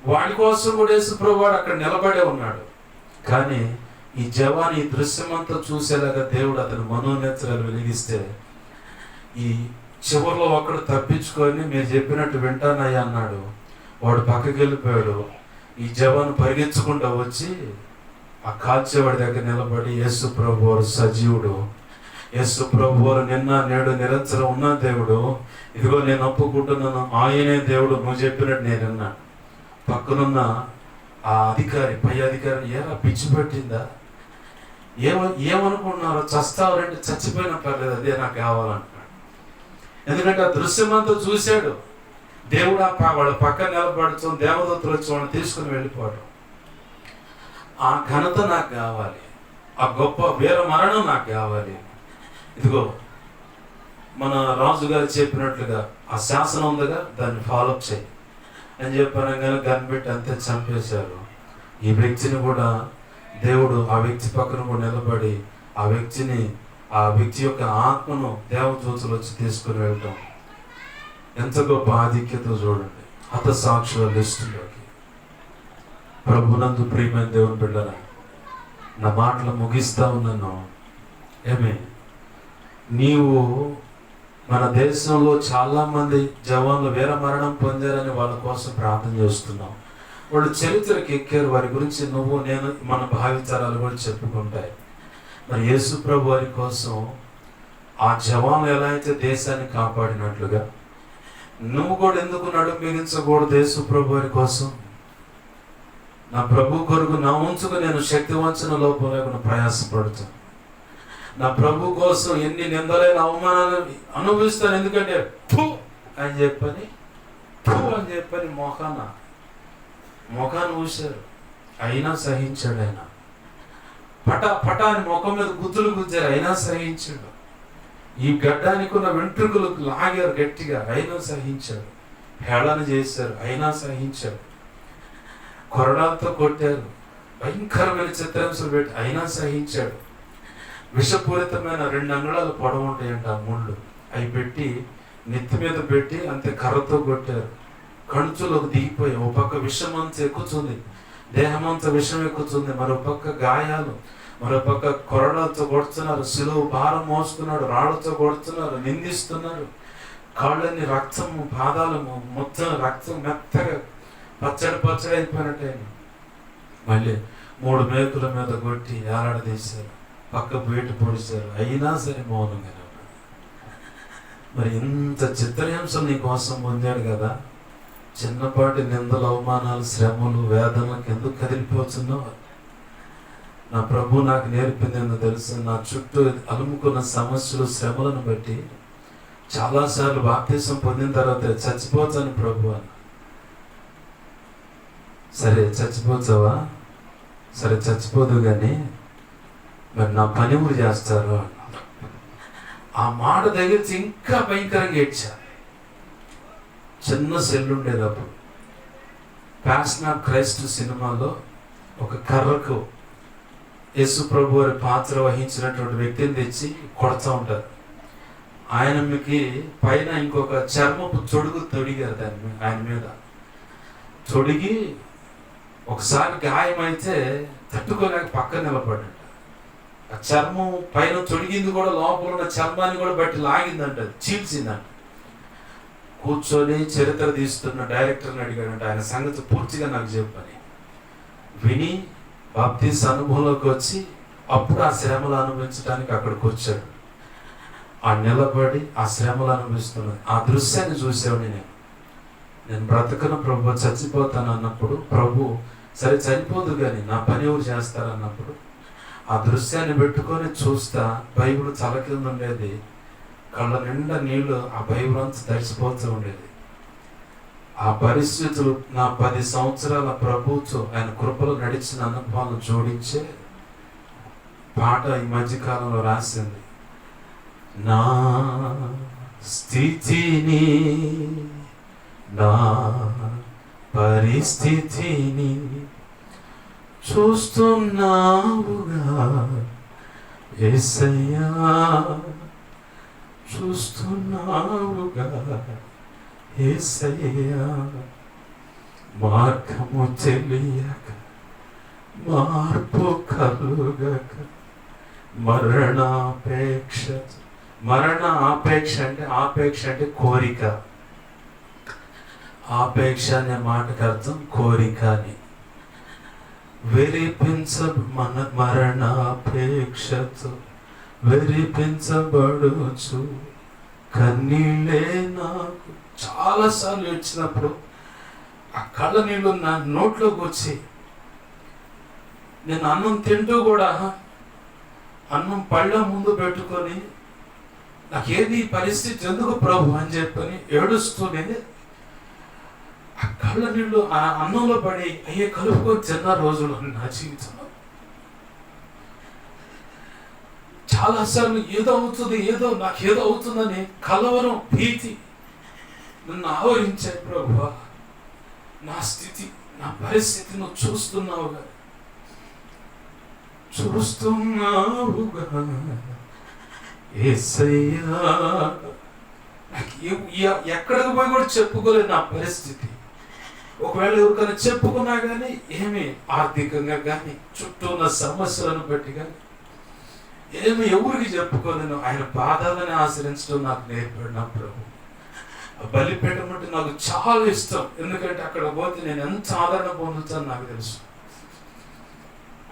వాడి కోసం కూడా యేసు ప్రభు వారు అక్కడ నిలబడే ఉన్నాడు. కానీ ఈ జవాన్ ఈ దృశ్యం అంతా చూసేలాగా దేవుడు అతని మనోనేత్రాలు వెలిగిస్తే, ఈ చివరిలో ఒక్కడు తప్పించుకొని మీరు చెప్పినట్టు వింటానయ్యా అన్నాడు. వాడు పక్కకి వెళ్ళిపోయాడు. ఈ జవాను పరిగెత్తుకుంటూ వచ్చి ఆ కాల్చేవాడి దగ్గర నిలబడి, యేసు ప్రభు వారు సజీవుడు, యేసు ప్రభు వారు నిన్న నేడు నిరంతరం ఉన్న దేవుడు, ఇదిగో నేను ఒప్పుకుంటున్నాను, ఆయనే దేవుడు, నువ్వు చెప్పినట్టు నేను విన్నా. పక్కనున్న ఆ అధికారి, పై అధికారిని ఏరా పిచ్చి పెట్టిందా, ఏమనుకున్నారో, చస్తావారంటే చచ్చిపోయినా పర్లేదు, అదే నాకు కావాలంటున్నాడు. ఎందుకంటే ఆ దృశ్యం అంతా చూశాడు. దేవుడు వాళ్ళ పక్కన నిలబడటం, దేవదూతలు వచ్చి వాళ్ళని తీసుకుని వెళ్ళిపోవడం. ఆ ఘనత నాకు కావాలి, ఆ గొప్ప వీర మరణం నాకు కావాలి. ఇదిగో మన రాజుగారు చెప్పినట్లుగా ఆ శాసనం ఉందిగా, దాన్ని ఫాలోఅప్ చేయి అని చెప్పాను. కానీ కనిపెట్టి అంతే చంపేశారు. ఈ వ్యక్తిని కూడా దేవుడు ఆ వ్యక్తి పక్కన కూడా నిలబడి ఆ వ్యక్తి యొక్క ఆత్మను దేవదూతలు వచ్చి తీసుకుని వెళ్ళటం ఎంత గొప్ప ఆధిక్యత చూడండి. హతసాక్షుల లిస్టులోకి ప్రభునందు ప్రియమైన దేవుని బిడ్డరా, నా మాటలు ముగిస్తా ఉన్నాను. నీవు మన దేశంలో చాలా మంది జవాన్లు వీర మరణం పొందారని వాళ్ళ కోసం ప్రార్థన చేస్తున్నావు. వాళ్ళు చరిత్రకి ఎక్కారు, వారి గురించి నువ్వు నేను మన భావితరాలు కూడా చెప్పుకుంటాయి. మరి యేసు ప్రభు వారి కోసం ఆ జవాన్లు ఎలా అయితే దేశాన్ని కాపాడినట్లుగా నువ్వు కూడా ఎందుకు నడుము బిగించకూడదు యేసు ప్రభు వారి కోసం? నా ప్రభు కొరకు నా వంచుకు నేను శక్తి వంచన లోపం లేకుండా ప్రయాసపడుతాను. నా ప్రభు కోసం ఎన్ని నిందలైన అవమానాలు అనుభవిస్తాను. ఎందుకంటే ఫు అని చెప్పని మొఖాన్ని ఊశారు, అయినా సహించాడు. ఆయన పటా అని ముఖం మీద గుద్దులు గుద్దారు, అయినా సహించాడు. ఈ గడ్డానికి ఉన్న వెంట్రుకలు లాగారు గట్టిగా, అయినా సహించాడు. హేళన చేశారు, అయినా సహించాడు. కొరడాలతో కొట్టారు, భయంకరమైన చిత్రాంశాలు పెట్టి, అయినా సహించాడు. విషపూరితమైన 2 అంగుళాలు పొడవు ఉంటాయంట ఆ ముళ్ళు, అవి పెట్టి నెత్తి మీద పెట్టి అంతే కర్రతో కొట్టారు. కణుచులోకి దిగిపోయి ఓ పక్క విషం అంతా ఎక్కుతుంది, దేహం అంతా విషం ఎక్కుతుంది, మరో పక్క గాయాలు, మరో పక్క కొరడాలతో కొడుతున్నారు, సిలువ భారం మోస్తున్నాడు, రాళ్లతో కొడుతున్నారు, నిందిస్తున్నారు. కాళ్ళని రక్తము, పాదాలము మొత్తం రక్తం మెత్తగా పచ్చడి అయిపోయినట్టే. మళ్ళీ 3 మేకుల మీద కొట్టి ఏలాడదీశారు, పక్క బయట పొడిచారు, అయినా సరే మౌనంగా. మరి ఇంత చిత్రహింసలు నీ కోసం పొందాడు కదా, చిన్నపాటి నిందలు, అవమానాలు, శ్రమలు, వేదనలకు ఎందుకు కదిలిపోతున్నావు? నా ప్రభు నాకు నేర్పింది ఎందుకు తెలుసు? నా చుట్టూ అలుముకున్న సమస్యలు, శ్రమలను బట్టి చాలాసార్లు బాప్తిసం పొందిన తర్వాత చచ్చిపోతాను ప్రభు అని. సరే చచ్చిపోతావా? సరే చచ్చిపోదు కానీ మరి నా పని ఊరు చేస్తారు అన్నారు. ఆ మాట తగిలిచి ఇంకా భయంకరంగా ఏడ్చా. చిన్న సెల్ ఉండేది అప్పుడు. ప్యాషన్ ఆఫ్ క్రైస్ట్ సినిమాలో ఒక కర్రకు యేసు ప్రభు వారి పాత్ర వహించినటువంటి వ్యక్తిని తెచ్చి కొడతా ఉంటారు. ఆయనకి పైన ఇంకొక చర్మపు తొడుగు తొడిగారు ఆయన మీద. తొడిగి ఒకసారి గాయమైతే తట్టుకోలేక పక్కన నిలబడ్డాడు. ఆ చర్మం పైన తొడిగింది కూడా లోపల ఉన్న చర్మాన్ని కూడా బట్టి లాగిందంట, చీల్చిందంట. కూర్చొని చరిత్ర తీస్తున్న డైరెక్టర్ని అడిగాడంట, ఆయన సంగతి పూర్తిగా నాకు చెప్పని. విని బాప్తీస్ అనుభవంలోకి వచ్చి అప్పుడు ఆ శ్రమలు అనుభవించడానికి అక్కడికి వచ్చాడు. ఆ నిలబడి ఆ శ్రమలు అనుభవిస్తున్నాడు. ఆ దృశ్యాన్ని చూసేవాడిని నేను బ్రతకను ప్రభు, చచ్చిపోతాను అన్నప్పుడు, ప్రభు సరే చనిపోదు కానీ నా పని ఎవరు చేస్తారన్నప్పుడు ఆ దృశ్యాన్ని పెట్టుకొని చూస్తా బైబిల్ తల కింద ఉండేది, కళ్ళ నిండా నీళ్లు ఆ బైబిల్ అంతా తడిసిపోతూ ఉండేది. ఆ పరిస్థితులు నా 10 సంవత్సరాల ప్రభుత్వం ఆయన కృపలో నడిచిన అనుభవాలను జోడించే పాట ఈ మధ్యకాలంలో రాసింది. నా స్థితిని, నా పరిస్థితిని చూస్తున్నావుగా యేసయ్యా, చూస్తున్నావుగా యేసయ్యా. మార్గము తెలియక మార్పు కలుగక మరణాపేక్ష అంటే కోరిక. ఆపేక్ష అనే మాటకు అర్థం కోరిక అని. మరణాపేక్షతో వెరిపించబడుచు కన్నీళ్ళే నాకు. చాలాసార్లు ఏడ్చినప్పుడు ఆ కళ్ళ నీళ్ళు నా నోట్లోకి వచ్చి నేను అన్నం తింటూ కూడా అన్నం పళ్ళ ముందు పెట్టుకొని నాకేది పరిస్థితి ఎందుకు ప్రభు అని చెప్పని ఏడుస్తూనే ఆ కళ్ళ నీళ్ళు ఆ అన్నంలో పడి అయ్యే కలుపుకొని తిన్న రోజులు నా జీవితంలో. చాలాసార్లు నాకేదో అవుతుందని కలవరం, భీతి నన్ను ఆవరించాయి. ప్రభువా, నా స్థితి, నా పరిస్థితి నువ్వు చూస్తున్నావుగా యేసయ్యా. నాకు ఎక్కడికి పోయి కూడా చెప్పుకోలేదు నా పరిస్థితి. ఒకవేళ ఎవరికైనా చెప్పుకున్నా కానీ ఏమి ఆర్థికంగా కానీ చుట్టూ ఉన్న సమస్యలను బట్టి కానీ ఏమి ఎవరికి చెప్పుకోలేను. ఆయన పాదాలని ఆశ్రయించడం నాకు నేర్పాడు నా ప్రభు. బలిపీఠం అంటే నాకు చాలా ఇష్టం, ఎందుకంటే అక్కడ పోతే నేను ఎంత ఆదరణ పొందుతాను నాకు తెలుసు.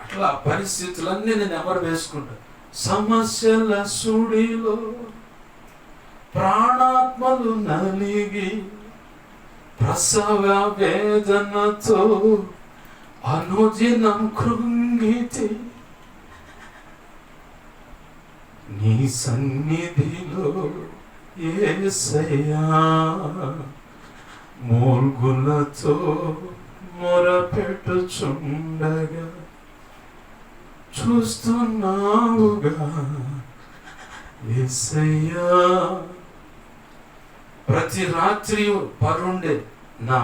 అట్లా పరిస్థితులన్నీ నేను ఎవరు వేసుకుంటాను. సమస్యల సుడిలో ప్రాణాత్మలు నలిగి ప్రసవ వేదనతో అనుదినం కృంగితే నీ సన్నిధిలో యేసయ్యా మూల్గులతో మొరపెట్టుచుండగా చూస్తున్నావుగా యేసయ్యా. ప్రతి రాత్రి పరుండే నా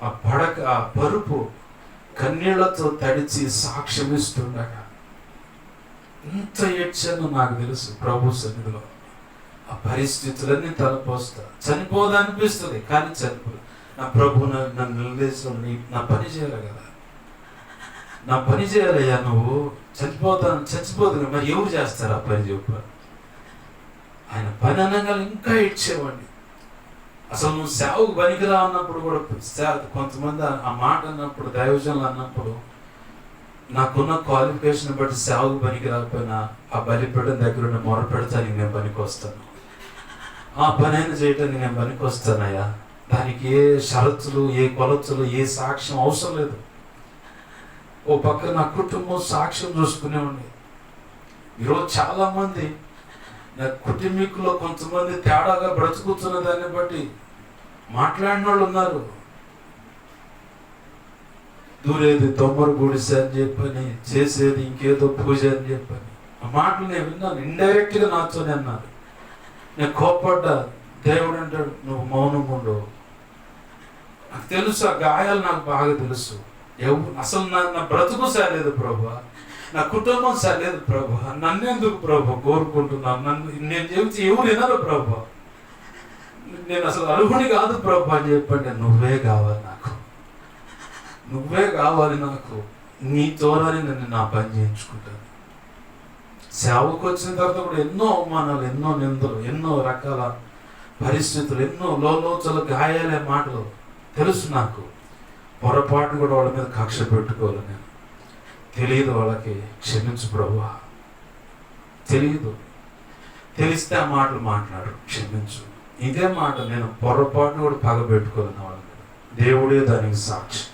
ఆ పడక, ఆ పరుపు కన్నీళ్లతో తడిచి సాక్ష్యమిస్తుండగా ఎంత ఏడ్చానో నాకు తెలుసు ప్రభు సన్నిధిలో. ఆ పరిస్థితులన్నీ తలపోస్తా. చనిపోదనిపిస్తుంది కానీ చనిపోదు. నా ప్రభు నన్ను నిలదీసి నా పని చేయాలి కదా, నా పని చేయాలయ్యా. నువ్వు చచ్చిపోదు మరి ఎవరు చేస్తారు ఆ పని చెప్పు. ఆయన పని అనగా ఇంకా ఇచ్చేవాడిని. అసలు నువ్వు సేవకు పనికిరా అన్నప్పుడు కూడా కొంతమంది ఆ మాట అన్నప్పుడు, దైవజనులు అన్నప్పుడు నాకున్న క్వాలిఫికేషన్ బట్టి సేవకు పనికి రాకపోయినా ఆ బలిపీఠం దగ్గర ఉన్న మొరపెడతానికి నేను పనికి వస్తాను. ఆ పని అయినా చేయటానికి నేను పనికి వస్తానయ్యా. దానికి ఏ షరతులు, ఏ కొలతలు, ఏ సాక్ష్యం అవసరం లేదు. ఓ పక్క నా కుటుంబం సాక్ష్యం చూసుకునేవాడిని. ఈరోజు చాలామంది నా కుటుంబీకుల్లో కొంతమంది తేడాగా బ్రతుకుతున్న దాన్ని బట్టి మాట్లాడిన వాళ్ళు ఉన్నారు. దూరేది తొమ్మరు గుడిసె అని చెప్పని, చేసేది ఇంకేదో పూజ అని చెప్పని ఆ మాటలు నేను విన్నాను. ఇండైరెక్ట్గా నాతోనే అన్నారు. నేను కోప్పడ్డా. దేవుడు అంటాడు నువ్వు మౌనం ఉండవు. నాకు తెలుసు, ఆ గాయాలు నాకు బాగా తెలుసు. అసలు నా బ్రతుకు సరిలేదు ప్రభు, నా కుటుంబం సరిలేదు ప్రభు, నన్నెందుకు ప్రభు కోరుకుంటున్నాను, నేను చెబితే ఎవరు వినరు ప్రభు, నేను అసలు అర్హుని కాదు ప్రభు అని చెప్పండి. నువ్వే కావాలి నాకు, నువ్వే కావాలి నాకు. నీ తోరని నన్ను నా పని చేయించుకుంటాను. సేవకు వచ్చిన తర్వాత కూడా ఎన్నో అవమానాలు, ఎన్నో నిందలు, ఎన్నో రకాల పరిస్థితులు, ఎన్నో లోచల గాయాలే మాటలు తెలుసు నాకు. పొరపాటు కూడా వాళ్ళ మీద కక్ష పెట్టుకోవాలి నేను. తెలియదు వాళ్ళకి, క్షమించు ప్రభువా. తెలియదు, తెలిస్తే ఆ మాటలు మాట్లాడు, క్షమించు. ఇదే మాట నేను పొరపాటును కూడా పగబెట్టుకోలేను వాళ్ళ మీద. దేవుడే దానికి సాక్షి.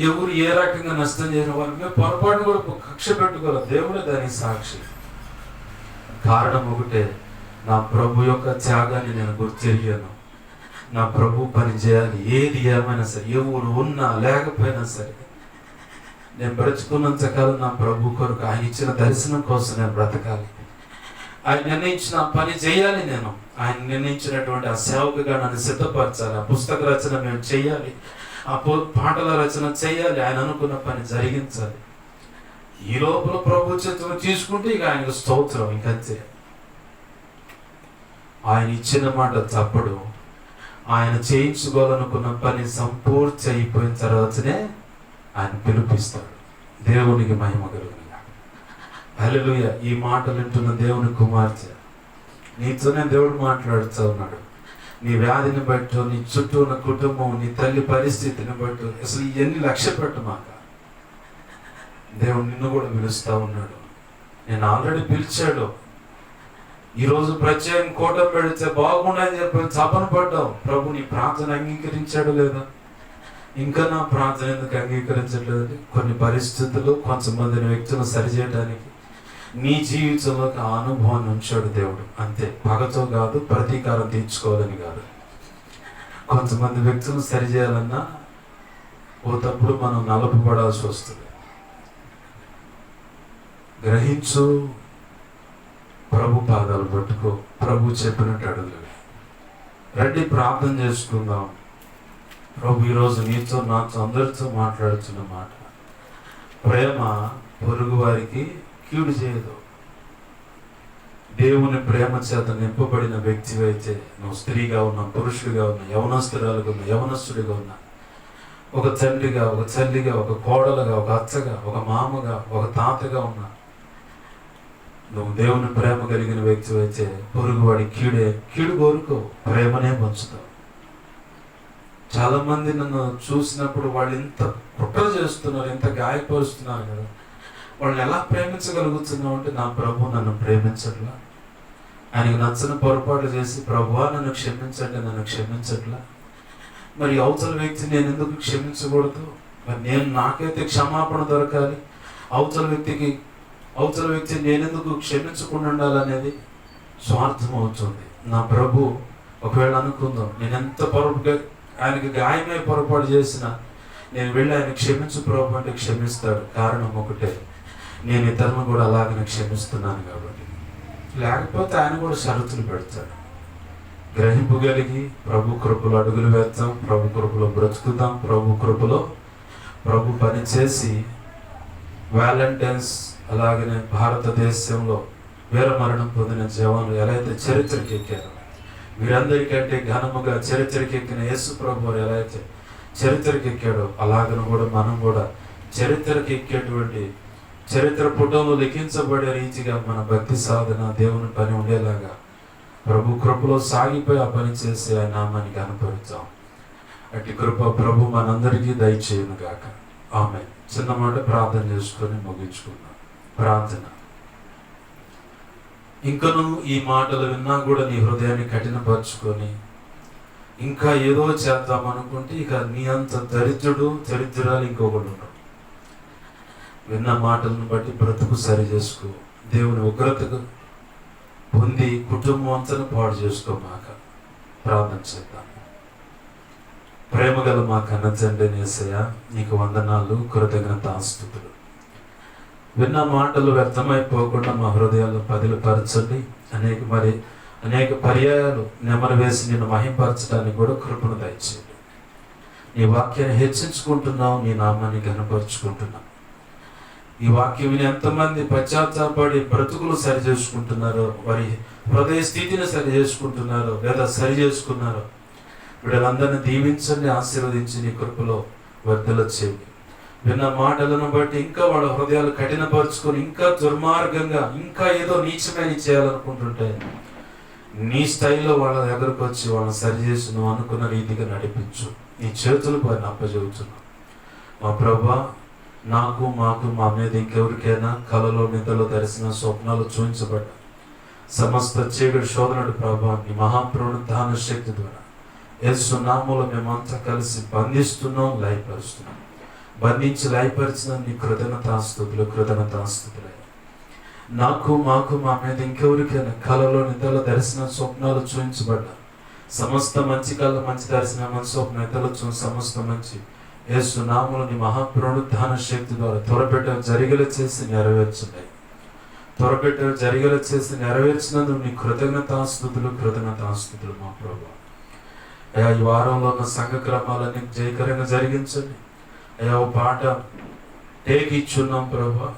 ఎవరు ఏ రకంగా నష్టం చేయని వాళ్ళ మీద పొరపాటును కూడా కక్ష పెట్టుకోలేదు. దేవుడే దానికి సాక్షి. కారణం ఒకటే, నా ప్రభు యొక్క త్యాగాన్ని నేను గుర్తిరిగాను. నా ప్రభు పని చేయాలి, ఏది ఏమైనా సరే, ఎవరు ఉన్నా లేకపోయినా సరే, నేను బ్రతుకున్నంత కాలం నా ప్రభు కొరకు, ఆయన ఇచ్చిన దర్శనం కోసం నేను బ్రతకాలి. ఆయన నిర్ణయించిన పని చేయాలి. నేను ఆయన నిర్ణయించినటువంటి ఆ సేవకుగా నన్ను సిద్ధపరచాలి. ఆ పుస్తక రచన మేము చేయాలి, ఆ పాటల రచన చేయాలి, ఆయన అనుకున్న పని జరిగించాలి. ఈ లోపల ప్రభు చిత్తం తీసుకుంటే ఇక ఆయనకు స్తోత్రం, ఇంకంతే. ఆయన ఇచ్చిన మాట తప్పడు. ఆయన చేయించుకోవాలనుకున్న పని సంపూర్తి అయిపోయిన తర్వాతనే ఆయన పిలిపిస్తాడు. దేవునికి మహిమ కలుగును. హల్లెలూయా. ఈ మాటలు వింటున్న దేవుని కుమార్తె, నీతోనే దేవుడు మాట్లాడుతూ ఉన్నాడు. నీ వ్యాధిని బట్టు, నీ చుట్టూ ఉన్న కుటుంబం, నీ తల్లి పరిస్థితిని బట్టు అసలు ఇవన్నీ లక్ష్య పెట్టమాక. దేవుడు నిన్ను కూడా పిలుస్తూ ఉన్నాడు. నేను ఆల్రెడీ పిలిచాడు. ఈరోజు ప్రత్యేకం కోటం పెడితే బాగుండని చెప్పి తపన పడ్డావు. ప్రభు నీ ప్రార్థన అంగీకరించాడు లేదా? ఇంకా నా ప్రార్థన ఎందుకు అంగీకరించట్లేదు? కొన్ని పరిస్థితులు, కొంతమందిని వ్యక్తులను సరిచేయడానికి నీ జీవితంలోకి ఆ అనుభవాన్ని ఉంచాడు దేవుడు, అంతే. పగతో కాదు, ప్రతీకారం తీర్చుకోవాలని కాదు. కొంతమంది వ్యక్తులను సరిచేయాలన్నా ఓ తప్పుడు మనం నలపబడాల్సి వస్తుంది. గ్రహించు, ప్రభు పాదాలు పట్టుకో, ప్రభు చెప్పినట్టు అడుగు. రండి ప్రార్థన చేసుకుందాం. ప్రభు ఈరోజు నీతో, నాతో, అందరితో మాట్లాడుతున్న మాట, ప్రేమ పొరుగు వారికి కీడు చేయదు. దేవుని ప్రేమ చేత నింపబడిన వ్యక్తివి అయితే, నువ్వు స్త్రీగా ఉన్నా, పురుషుడిగా ఉన్నా, యవనస్తురాలుగా ఉన్నా, యవనస్తుడిగా ఉన్నా, ఒక తండ్రిగా, ఒక తల్లిగా, ఒక కోడలుగా, ఒక అత్తగా, ఒక మామగా, ఒక తాతగా ఉన్నా, నువ్వు దేవుని ప్రేమ కలిగిన వ్యక్తి అయితే పొరుగు వాడి కీడు కోరుకో, ప్రేమనే పంచుతావు. చాలా మంది నన్ను చూసినప్పుడు వాళ్ళు ఇంత కుట్ర చేస్తున్నారు, ఇంత గాయపరుస్తున్నారు కదా, వాళ్ళని ఎలా ప్రేమించగలుగుతున్నావు అంటే, నా ప్రభు నన్ను ప్రేమించట్లా, ఆయనకు నచ్చని పొరపాటు చేసి ప్రభువా నన్ను క్షమించండి, నన్ను క్షమించట్లా. మరి అవతల వ్యక్తి నేను ఎందుకు క్షమించకూడదు? మరి నేను, నాకైతే క్షమాపణ దొరకాలి, అవతల వ్యక్తి నేనెందుకు క్షమించకుండా ఉండాలనేది స్వార్థం అవుతుంది. నా ప్రభు ఒకవేళ అనుకుందాం, నేను ఎంత ఆయనకి గాయమే పొరపాటు చేసినా నేను వెళ్ళి ఆయన క్షమించు ప్రభు అంటే క్షమిస్తాడు. కారణం ఒకటే, నేను ఇతరులను కూడా అలాగనే క్షమిస్తున్నాను కాబట్టి. లేకపోతే ఆయన కూడా షరతులు పెడతాడు. గ్రహింపు కలిగి ప్రభు కృపలో అడుగులు వేద్దాం, ప్రభు కృపలో బ్రతుకుదాం, ప్రభు కృపలో ప్రభు పని చేసి వ్యాలంటైన్స్, అలాగనే భారతదేశంలో వీరమరణం పొందిన జవాన్లు ఎలా అయితే చరిత్రకి ఎక్కారో, వీరందరికంటే ఘనముగా చరిత్రకి ఎక్కిన యేసు ప్రభు వారు ఎలా అయితే చరిత్రకి ఎక్కాడో, అలాగను కూడా మనం కూడా చరిత్రకి ఎక్కేటువంటి, చరిత్ర పుటంలో లిఖించబడే రీతిగా మన భక్తి సాధన, దేవుని పని ఉండేలాగా ప్రభు కృపలో సాగిపోయి ఆ పని చేసి ఆయన నామాన్ని కనపరుద్దాం. అట్టి కృప ప్రభు మనందరికీ దయచేయును గాక. ఆమేన్. చిన్న మాట ప్రార్థన చేసుకొని ముగించుకుందాం. ప్రార్థన. ఇంకను ఈ మాటలు విన్నా కూడా నీ హృదయాన్ని కఠినపరుచుకొని ఇంకా ఏదో చేద్దాం అనుకుంటే, ఇక నీ అంత దరిద్రురాలు ఇంకొకడు ఉండడు. విన్న మాటలను బట్టి బ్రతుకు సరి చేసుకో. దేవుని ఉగ్రతకు పొంది కుటుంబం అంతా పాడు చేసుకోమాక. ప్రార్థన చేద్దాం. ప్రేమగల మా కన్న తండ్రి యేసయ్య, నీకు వందనాలు, కృతజ్ఞతాస్తుతులు. విన్న మాటలు వ్యర్థమైపోకుండా మా హృదయాల్లో పదిలపరచండి. అనేక పర్యాయాలు నెమరు వేసి నిన్ను మహింపరచడానికి కూడా కృపను దయచేయండి. నీ వాక్యాన్ని హెచ్చించుకుంటున్నావు, నీ నామాన్ని ఘనపరుచుకుంటున్నావు. ఈ వాక్యం విని ఎంతమంది పశ్చాత్తాపడి బ్రతుకులు సరి చేసుకుంటున్నారో, వారి హృదయ స్థితిని సరి చేసుకుంటున్నారో లేదా సరి చేసుకున్నారో, వీళ్ళందరినీ దీవించండి, ఆశీర్వదించి నీ కృపలో వర్ధల చేయండి. విన్న మాటలను బట్టి ఇంకా వాళ్ళ హృదయాలు కఠినపరుచుకొని ఇంకా దుర్మార్గంగా, ఇంకా ఏదో నీచమైన చేయాలనుకుంటుంటే, నీ స్థాయిలో వాళ్ళ దగ్గరకు వచ్చి వాళ్ళని సరిచేసి నువ్వు అనుకున్న రీతిగా నడిపించు. నీ చేతులకు వారిని అప్పచెబుతున్నావు. మా ప్రభా, నాకు మాకు మా మీద ఇంకెవరికైనా కలలో నిద్రలో దర్శన స్వప్నాలు చూపించబడ్డా సమస్త చీకటి శోధనుడు ప్రభా నీ మహాపునరుత్థాన శక్తి ద్వారా యేసు నామములో మేమంతా కలిసి బంధిస్తున్నాం, లయపరుస్తున్నాం. బంధించి లయపరిచిన నీ కృతజ్ఞతాస్తుతులు. నాకు మాకు మా మీద ఇంకెవరికైనా కలలో నిద్రలో దర్శన స్వప్నాలు చూపించబడ్డా సమస్త మంచి కళ మంచి దర్శన మంచి స్వప్న నిద్రలో సమస్త మంచి యేసు నామములో నీ మహాపునరుత్థాన శక్తి ద్వారా త్వరపెట్ట జరిగేలా చేసి నెరవేర్చున్నాయి. త్వరపెట్ట జరిగేలా చేసి నెరవేర్చినందుకు నీ కృతజ్ఞతాస్తుతులు మా ప్రభు. అయ్యా, ఈ వారంలో ఉన్న సంఘ క్రమాలన్నీ జయకరంగా జరిగించండి. అయ్యా, ఓ పాట టేక్ ఇచ్చున్నాం ప్రభా,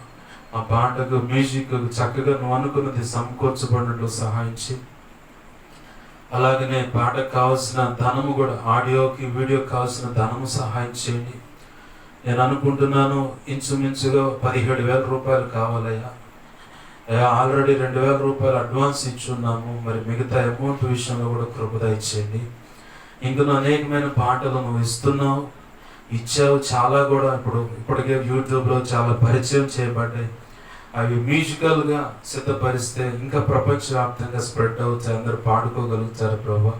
ఆ పాటకు మ్యూజిక్ చక్కగా నువ్వు అనుకున్నది సమకూర్చబడినట్లు సహాయించి, అలాగనే పాటకు కావాల్సిన ధనము కూడా ఆడియోకి వీడియోకి కావాల్సిన ధనము సహాయం చేయండి. నేను అనుకుంటున్నాను ఇంచుమించుగా 17,000 రూపాయలు కావాలయ్యా. ఆల్రెడీ 2,000 రూపాయలు అడ్వాన్స్ ఇచ్చున్నాము. మరి మిగతా అమౌంట్ విషయంలో కూడా కృప దయచేయండి. ఇంకా అనేకమైన పాటలు నువ్వు ఇచ్చావు. చాలా కూడా ఇప్పటికే యూట్యూబ్లో చాలా పరిచయం చేయబడ్డాయి. అవి మ్యూజికల్గా సిద్ధపరిస్తే ఇంకా ప్రపంచవ్యాప్తంగా స్ప్రెడ్ అవుతాయి, అందరూ పాడుకోగలుగుతారు ప్రభా.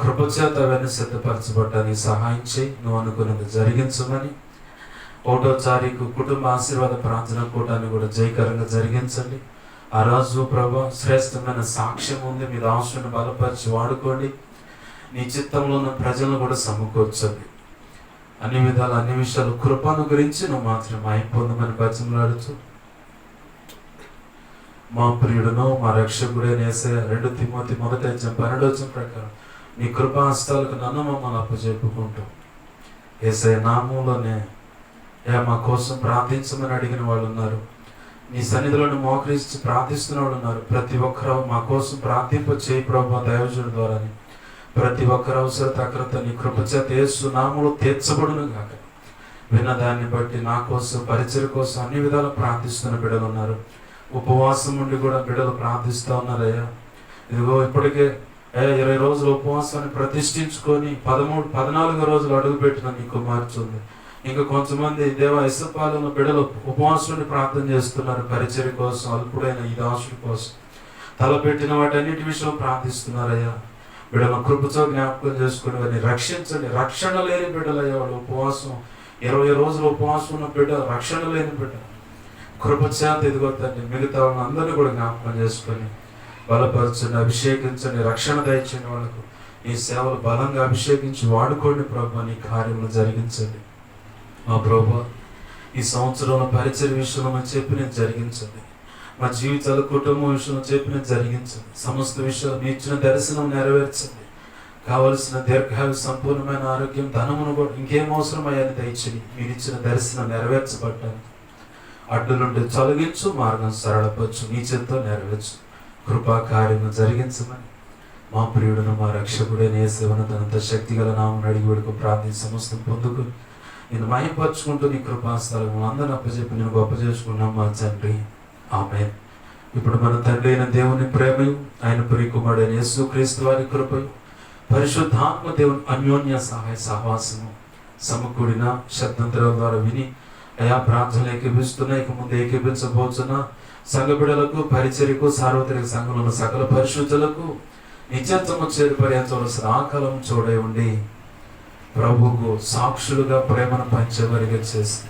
కృప చేత అవన్నీ సిద్ధపరచబడ్డానికి సహాయం చేయి. నువ్వు అనుకున్నది జరిగించమని 1వ తారీఖు కుటుంబ ఆశీర్వాద ప్రార్థన కూటాన్ని కూడా జయకరంగా జరిగించండి. ఆ రోజు ప్రభా శ్రేష్టమైన సాక్ష్యం ఉంది, మీ దాసుని బలపరిచి వాడుకోండి. నీ చిత్తంలో ఉన్న ప్రజలను కూడా సమకూర్చండి. అన్ని విధాలు అన్ని విషయాలు కృపను గురించి నువ్వు మాత్రం అయిపోందమని బతిమలాడుతూ మా ప్రియుడును మా రక్షకుడైన యేసయ్య 2 తిమోతి 1:12 ప్రకారం నీ కృపాహస్తాలకు నన్ను మమ్మల్ని అప్పచెప్పుకుంటూ యేసయ్య నామంలోనే మా కోసం ప్రార్థించమని అడిగిన వాళ్ళు ఉన్నారు. నీ సన్నిధిలోని మోకరించి ప్రార్థిస్తున్న వాళ్ళు ఉన్నారు. ప్రతి ఒక్కరూ మా కోసం ప్రార్థింప చేయి ప్రభు దైవజనుడి ద్వారా. ప్రతి ఒక్కరు అవసరత అక్రత నీ కృపచేత యేసు నామములో తీర్చబడును గాక. విన్న దాన్ని బట్టి నా కోసం పరిచయ కోసం అన్ని విధాలు ప్రార్థిస్తున్న బిడ్డలు ఉన్నారు. ఉపవాసం నుండి కూడా బిడ్డలు ప్రార్థిస్తూ ఉన్నారయ్యా. ఇదిగో ఇప్పటికే 20 రోజులు ఉపవాసాన్ని ప్రతిష్ఠించుకొని 14వ రోజులు అడుగుపెట్టిన నీ కుమార్చుంది. ఇంకా కొంతమంది ఇసపాలెంలో బిడ్డలు ఉపవాసం నుండి ప్రార్థన చేస్తున్నారు. పరిచయ కోసం, అల్పుడైన ఈ దాసుడి కోసం తలపెట్టిన వాటన్నిటి విషయంలో ప్రార్థిస్తున్నారయ్యా. బిడ్డల కృపతో జ్ఞాపకం చేసుకుని వారిని రక్షించండి. రక్షణ లేని బిడ్డలయ్యా, వాళ్ళు ఉపవాసం 20 రోజులు ఉపవాసం ఉన్న బిడ్డ, రక్షణ లేని బిడ్డ కృపచేత ఎదుగుతండి. మిగతా వాళ్ళని అందరినీ కూడా జ్ఞాపకం చేసుకొని బలపరచండి, అభిషేకించండి, రక్షణ దయచండి. వాళ్ళకు ఈ సేవలు బలంగా అభిషేకించి వాడుకోండి ప్రభు. నీ కార్యములు జరిగించండి మా ప్రభు. ఈ సంవత్సరంలో పరిచయ విషయంలో చెప్పినది జరిగించండి. మా జీవితాల కుటుంబం విషయంలో చెప్పినది జరిగించండి. సమస్త విషయాలు మీ ఇచ్చిన దర్శనం నెరవేర్చండి. కావలసిన దీర్ఘాయు సంపూర్ణమైన ఆరోగ్యం, ధనమును కూడా ఇంకేం అవసరం అయ్యాన్ని దయచేయండి. మీరు ఇచ్చిన దర్శనం నెరవేర్చబడ్డానికి అడ్డులుండి తొలగించు, మార్గం సరళపరచు, నీ చేత్తో నెరవేర్చు. కృపా కార్యము జరిగించమని మా ప్రియుడును మా రక్షకుడైన యేసును తనంత శక్తి గల నామమున అడిగి వేడుకు ప్రార్థించి సమస్తం పొందుకు నేను మహిమపరుచుకుంటూ నీ కృపాస్థలం అందరిని అప్పచెప్పి నేను గొప్ప చేసుకున్నాం మా తండ్రి. ఆమేన్. ఇప్పుడు మన తండ్రి అయిన దేవుని ప్రేమయు, ఆయన ప్రియకుమారుడైన యేసుక్రీస్తు వారి కృపయు, పరిశుద్ధాత్మ దేవుని అన్యోన్య సహాయ సహవాసము సమకూడిన శబ్దంతరం ద్వారా విని అయా ప్రార్థనలు ఏకీపిస్తున్నా, ఇక ముందు ఏకీపించబోతున్న సంఘ బిడ్డలకు, పరిచర్యకు, సార్వత్రిక సంఘంలో సకల పరిశుద్ధులకు నిత్యత్వము చేరు పర్యంతవలసిన ఆకాలం చూడే ఉండి ప్రభువుకు సాక్షులుగా ప్రేమను పంచేవారిగా చేసి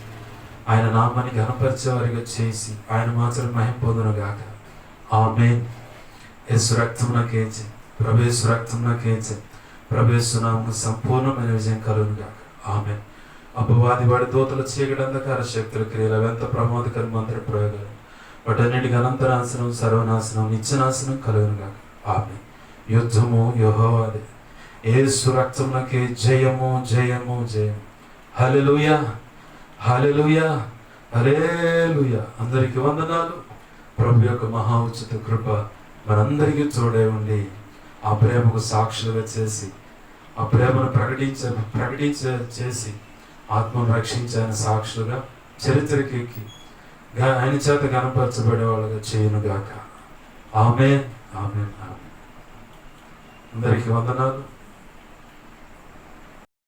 ఆయన నామాన్ని ఘనపరిచేవారిగా చేసి ఆయన మాత్రం మహిమ పొందునుగాక. ఆమేన్. యేసు రక్తమునకేంచి ప్రభేసు రక్తమునకేంచి ప్రభేసు నామకు సంపూర్ణమైన విజయం కలుగునుగాక. ఆమేన్. అపవాది వాడి దూతల చీకటి అంధకార శక్తుల క్రియలు ఎంత ప్రమాదకర మంత్ర ప్రయోగాలు వాటన్నిటికి అనంతరాశనం, సర్వనాశనం, నిత్యనాశనం కలుగునుగాక. ఆమేన్. యుద్ధము యెహోవాదే. యేసు రక్తమునకే జయము జయము జయము. హల్లెలూయా హల్లెలూయా హల్లెలూయా. అందరికీ వందనాలు. ప్రభు యొక్క మహా ఉచిత కృప మనందరికీ తోడే ఉండి ఆ ప్రేమకు సాక్షులుగా చేసి ఆ ప్రేమను చేసి ఆత్మను రక్షించిన సాక్షులుగా చరిత్రకెక్కి ఆయన చేత కనపరచబడే వాళ్ళగా చేయనుగాక. ఆమేన్ ఆమేన్ ఆమేన్. అందరికీ వందనాలు.